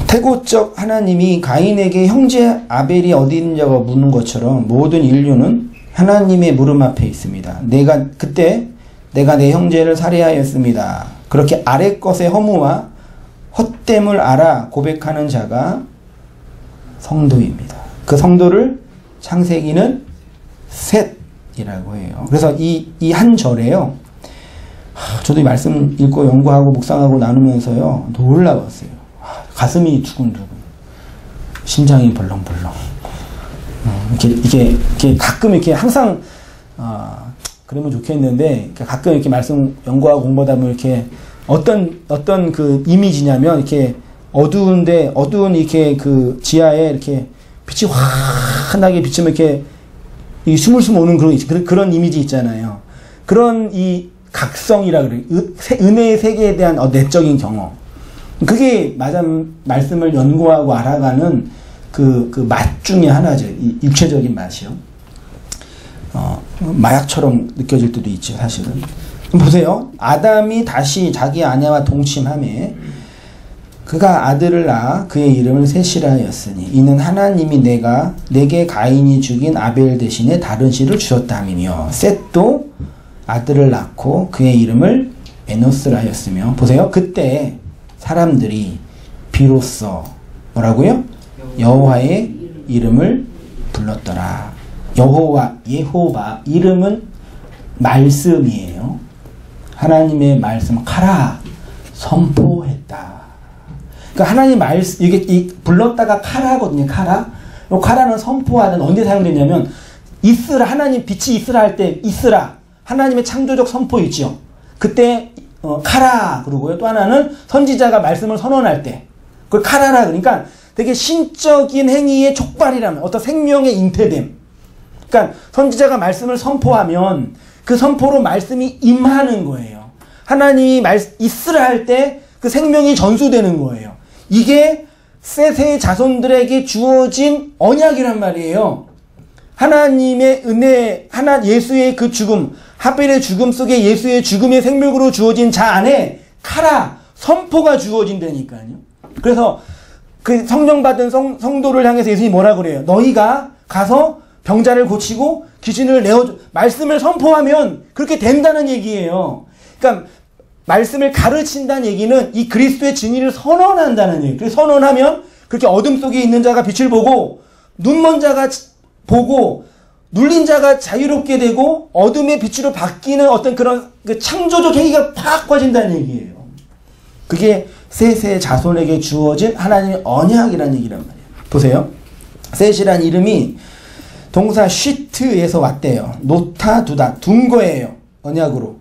S1: 태고적 하나님이 가인에게 형제 아벨이 어디 있느냐고 묻는 것처럼 모든 인류는 하나님의 물음 앞에 있습니다. 그때 내가 내 형제를 살해하였습니다. 그렇게 아래 것의 허무와 헛됨을 알아 고백하는 자가 성도입니다. 그 성도를 창세기는 셋이라고 해요. 그래서 이 한 절에요. 저도 이 말씀 읽고 연구하고 묵상하고 나누면서요. 놀라웠어요. 가슴이 두근두근. 심장이 벌렁벌렁. 이게 가끔 이렇게 항상, 그러면 좋겠는데, 가끔 이렇게 말씀 연구하고 공부하다 보면 이렇게 어떤 그 이미지냐면, 이렇게 어두운 이렇게 그 지하에 이렇게 빛이 환하게 비치면 이렇게 스물스물 오는 그런 이미지 있잖아요. 그런 이 각성이라 그래요. 은혜의 세계에 대한 내적인 경험. 그게 말씀을 연구하고 알아가는 그 맛 중에 하나죠. 이 육체적인 맛이요. 마약처럼 느껴질 때도 있죠, 사실은. 보세요. 아담이 다시 자기 아내와 동침하매 그가 아들을 낳아 그의 이름을 셋이라 하였으니 이는 하나님이 내게 가인이 죽인 아벨 대신에 다른 씨를 주셨다 하며 셋도 아들을 낳고 그의 이름을 에노스라 하였으며 보세요. 그때 사람들이 비로소 뭐라고요? 여호와의 이름을 불렀더라. 예호바 이름은 말씀이에요. 하나님의 말씀 카라 선포했다. 그러니까 하나님 말씀 이게 불렀다가 카라거든요. 카라는 선포하는 언제 사용되냐면 이스라 하나님 빛이 이스라 할 때 이스라 하나님의 창조적 선포 있죠. 그때 카라 그러고요. 또 하나는 선지자가 말씀을 선언할 때 그걸 카라라 그러니까 되게 신적인 행위의 촉발이라면 어떤 생명의 잉태됨. 그러니까 선지자가 말씀을 선포하면 그 선포로 말씀이 임하는 거예요. 하나님이 있으라 할 때 그 생명이 전수되는 거예요. 이게 셋의 자손들에게 주어진 언약이란 말이에요. 하나님의 은혜, 예수의 그 죽음, 하벨의 죽음 속에 예수의 죽음의 생명으로 주어진 자 안에 카라, 선포가 주어진다니까요. 그래서 그 성령 받은 성도를 향해서 예수님이 뭐라 그래요? 너희가 가서 병자를 고치고 귀신을 내어줘. 말씀을 선포하면 그렇게 된다는 얘기예요. 그러니까 말씀을 가르친다는 얘기는 이 그리스도의 진리를 선언한다는 얘기예요. 그래서 선언하면 그렇게 어둠 속에 있는 자가 빛을 보고 눈먼 자가 보고 눌린 자가 자유롭게 되고 어둠의 빛으로 바뀌는 어떤 그런 그 창조적 행위가 팍 퍼진다는 얘기예요. 그게 셋의 자손에게 주어진 하나님의 언약이라는 얘기란 말이에요. 보세요. 셋이란 이름이 동사 쉬트에서 왔대요. 놓다 두다 둔 거예요. 언약으로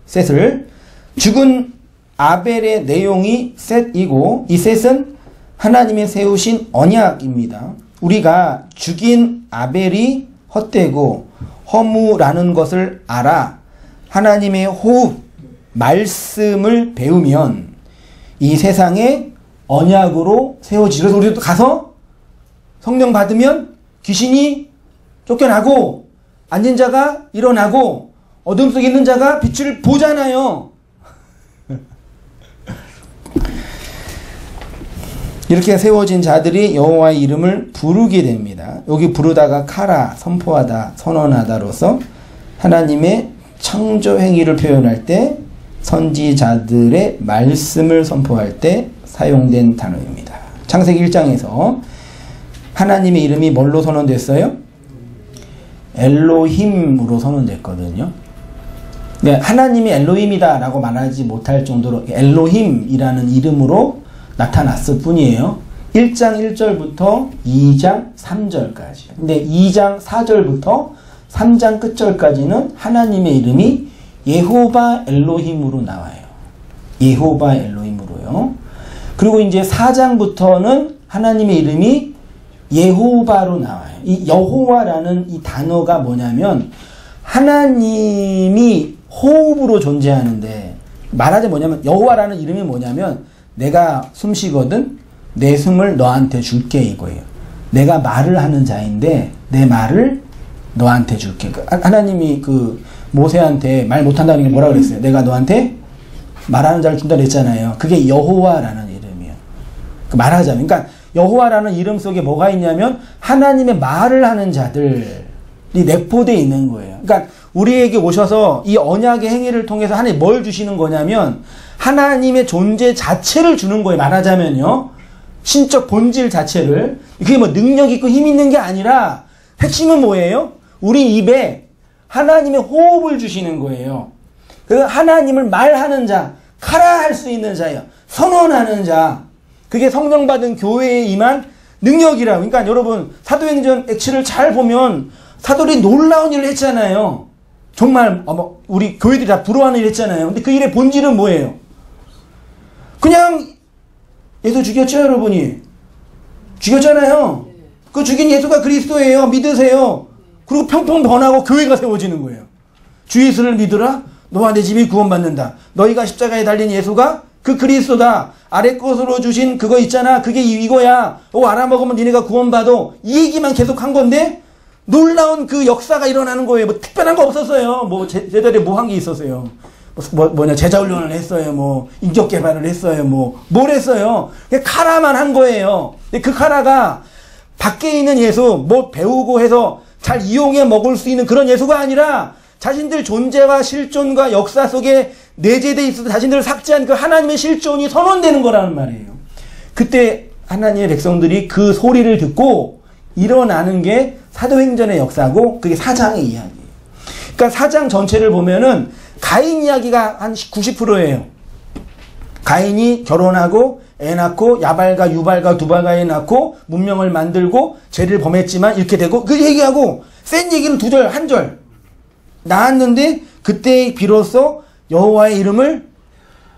S1: 셋을. 죽은 아벨의 내용이 셋이고 이 셋은 하나님의 세우신 언약입니다. 우리가 죽인 아벨이 헛되고 허무라는 것을 알아 하나님의 호흡, 말씀을 배우면 이 세상에 언약으로 세워지죠. 그래서 우리도 가서 성령 받으면 귀신이 쫓겨나고 앉은 자가 일어나고 어둠 속에 있는 자가 빛을 보잖아요. 이렇게 세워진 자들이 여호와의 이름을 부르게 됩니다. 여기 부르다가 카라, 선포하다, 선언하다로서 하나님의 창조 행위를 표현할 때 선지자들의 말씀을 선포할 때 사용된 단어입니다. 창세기 1장에서 하나님의 이름이 뭘로 선언됐어요? 엘로힘으로 선언됐거든요. 네, 하나님이 엘로힘이다 라고 말하지 못할 정도로 엘로힘이라는 이름으로 나타났을 뿐이에요. 1장 1절부터 2장 3절까지. 근데 2장 4절부터 3장 끝절까지는 하나님의 이름이 예호바 엘로힘으로 나와요. 예호바 엘로힘으로요. 그리고 이제 4장부터는 하나님의 이름이 예호바로 나와요. 이 여호와라는 이 단어가 뭐냐면 하나님이 호흡으로 존재하는데 말하자면 뭐냐면 여호와라는 이름이 뭐냐면 내가 숨 쉬거든 내 숨을 너한테 줄게 이거예요. 내가 말을 하는 자인데 내 말을 너한테 줄게. 하나님이 그 모세한테 말 못한다는 게 뭐라 그랬어요? 내가 너한테 말하는 자를 준다 그랬잖아요. 그게 여호와라는 이름이에요. 말하자면 그러니까 여호와라는 이름 속에 뭐가 있냐면 하나님의 말을 하는 자들이 내포되어 있는 거예요. 그러니까 우리에게 오셔서 이 언약의 행위를 통해서 하나님 뭘 주시는 거냐면 하나님의 존재 자체를 주는 거예요. 말하자면요. 신적 본질 자체를. 그게 뭐 능력 있고 힘 있는 게 아니라 핵심은 뭐예요? 우리 입에 하나님의 호흡을 주시는 거예요. 그 하나님을 말하는 자, 카라 할 수 있는 자예요. 선언하는 자. 그게 성령 받은 교회에 임한 능력이라고. 그러니까 여러분 사도행전 액치를 잘 보면 사도들이 놀라운 일을 했잖아요. 정말 우리 교회들이 다 부러워하는 일 했잖아요. 근데 그 일의 본질은 뭐예요? 그냥 예수 죽였죠, 여러분이. 죽였잖아요. 그 죽인 예수가 그리스도예요. 믿으세요. 그리고 평평 변하고 교회가 세워지는 거예요. 주 예수를 믿으라. 너와 내 집이 구원받는다. 너희가 십자가에 달린 예수가 그 그리스도다. 아래 것으로 주신 그거 있잖아. 그게 이거야. 이거 알아먹으면 니네가 구원받아. 이 얘기만 계속 한 건데 놀라운 그 역사가 일어나는 거예요. 뭐 특별한 거 없었어요. 뭐 제자들이 뭐 한 게 있었어요. 뭐냐 제자 훈련을 했어요. 뭐 인격 개발을 했어요. 뭘 했어요. 그냥 카라만 한 거예요. 근데 그 카라가 밖에 있는 예수 뭐 배우고 해서 잘 이용해 먹을 수 있는 그런 예수가 아니라 자신들 존재와 실존과 역사 속에 내재되어 있어서 자신들을 삭제한 그 하나님의 실존이 선언되는 거라는 말이에요. 그때 하나님의 백성들이 그 소리를 듣고 일어나는 게 사도행전의 역사고 그게 4장의 이야기예요. 그러니까 4장 전체를 보면은 가인 이야기가 한 90%예요. 가인이 결혼하고 애 낳고 야발과 유발과 두발과 애 낳고 문명을 만들고 죄를 범했지만 이렇게 되고 그 얘기하고 센 얘기는 2절 1절 나왔는데 그때 비로소 여호와의 이름을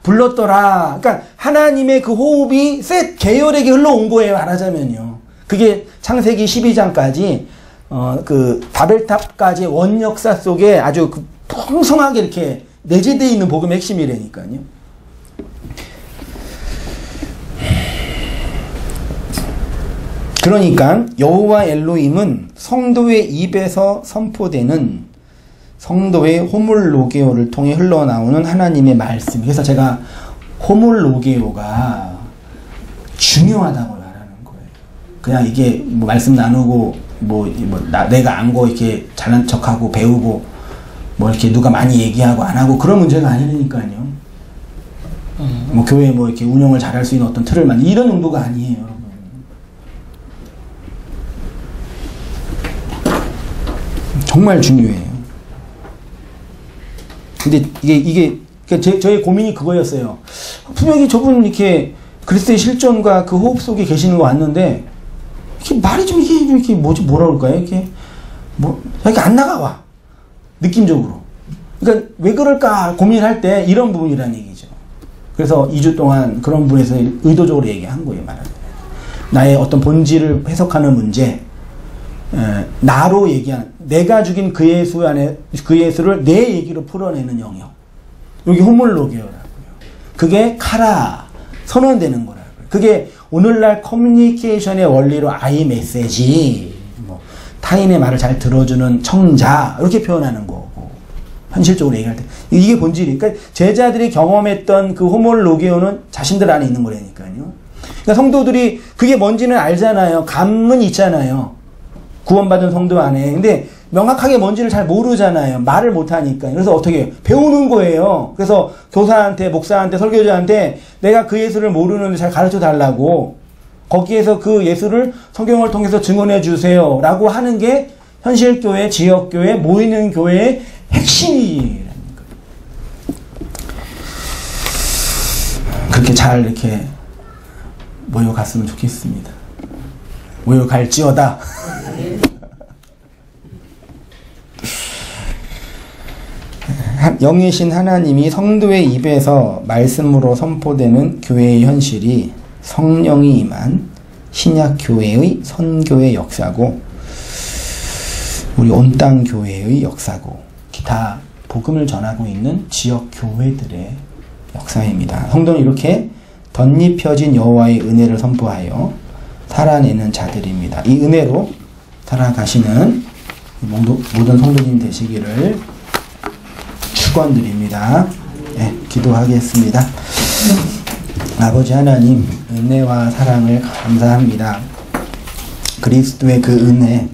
S1: 불렀더라. 그러니까 하나님의 그 호흡이 셋 계열에게 흘러온 거예요. 말하자면요. 그게 창세기 12장까지 그 바벨탑까지의 원역사 속에 아주 그 풍성하게 이렇게 내재되어 있는 복음의 핵심이라니까요. 그러니까 여호와 엘로힘은 성도의 입에서 선포되는 성도의 호물로게오를 통해 흘러나오는 하나님의 말씀. 그래서 제가 호물로게오가 중요하다고 말하는 거예요. 그냥 이게 뭐 말씀 나누고 내가 안 거 이렇게 잘난 척하고 배우고 뭐 이렇게 누가 많이 얘기하고 안 하고 그런 문제가 아니니까요. 뭐 교회 뭐 이렇게 운영을 잘할 수 있는 어떤 틀을 만들 이런 용도가 아니에요, 여러분. 정말 중요해요. 근데 이게 저의 고민이 그거였어요. 분명히 저분 이렇게 그리스도의 실존과 그 호흡 속에 계시는 거 같는데 이렇게 말이 좀 이렇게 뭐라 그럴까요? 이렇게 안 나가와 느낌적으로. 그러니까 왜 그럴까 고민할 때 이런 부분이라는 얘기죠. 그래서 2주 동안 그런 부분에서 의도적으로 얘기한 거예요. 말하자면 나의 어떤 본질을 해석하는 문제, 나로 얘기하는 내가 죽인 그 예수 안에 그 예수를 내 얘기로 풀어내는 영역. 여기 호몰로게오라고요. 그게 카라 선언되는 거라고요. 그게 오늘날 커뮤니케이션의 원리로 아이 메시지, 타인의 말을 잘 들어주는 청자 이렇게 표현하는 거고 현실적으로 얘기할 때 이게 본질이. 그러니까 제자들이 경험했던 그 호몰로게오는 자신들 안에 있는 거라니까요. 그러니까 성도들이 그게 뭔지는 알잖아요. 감은 있잖아요. 구원받은 성도 안에. 근데 명확하게 뭔지를 잘 모르잖아요. 말을 못하니까. 그래서 어떻게 해요? 배우는 거예요. 그래서 교사한테, 목사한테, 설교자한테 내가 그 예수를 모르는데 잘 가르쳐 달라고, 거기에서 그 예수를 성경을 통해서 증언해 주세요 라고 하는 게 현실교회, 지역교회, 모이는 교회의 핵심이라는 거예요. 그렇게 잘 이렇게 모여갔으면 좋겠습니다. 모여갈지어다. 영이신 하나님이 성도의 입에서 말씀으로 선포되는 교회의 현실이 성령이 임한 신약교회의 선교의 역사고, 우리 온 땅 교회의 역사고, 기타 복음을 전하고 있는 지역 교회들의 역사입니다. 성도는 이렇게 덧입혀진 여호와의 은혜를 선포하여 살아내는 자들입니다. 이 은혜로 살아가시는 모든 성도님 되시기를 축원드립니다. 네, 기도하겠습니다. 아버지 하나님, 은혜와 사랑을 감사합니다. 그리스도의 그 은혜,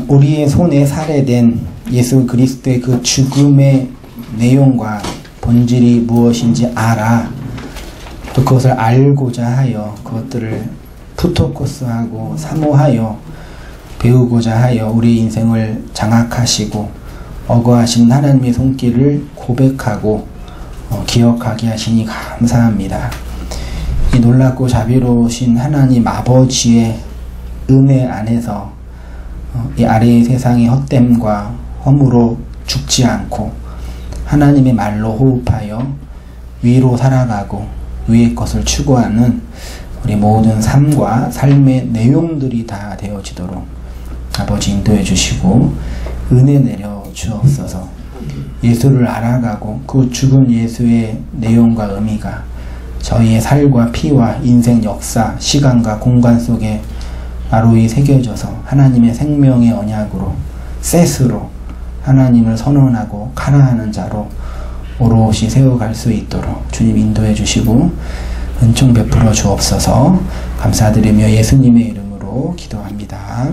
S1: 우리의 손에 살해된 예수 그리스도의 그 죽음의 내용과 본질이 무엇인지 알아, 또 그것을 알고자 하여 그것들을 푸토코스하고 사모하여 배우고자 하여 우리 인생을 장악하시고 어거하신 하나님의 손길을 고백하고 기억하게 하시니 감사합니다. 이 놀랍고 자비로우신 하나님 아버지의 은혜 안에서 이 아래의 세상의 헛됨과 허무로 죽지 않고 하나님의 말로 호흡하여 위로 살아가고 위의 것을 추구하는 우리 모든 삶과 삶의 내용들이 다 되어지도록 아버지 인도해 주시고 은혜 내려 주옵소서. 예수를 알아가고 그 죽은 예수의 내용과 의미가 저희의 살과 피와 인생 역사, 시간과 공간 속에 나로이 새겨져서 하나님의 생명의 언약으로, 셋으로 하나님을 선언하고 카라하는 자로 오롯이 세워갈 수 있도록 주님 인도해 주시고 은총 베풀어 주옵소서. 감사드리며 예수님의 이름으로 기도합니다.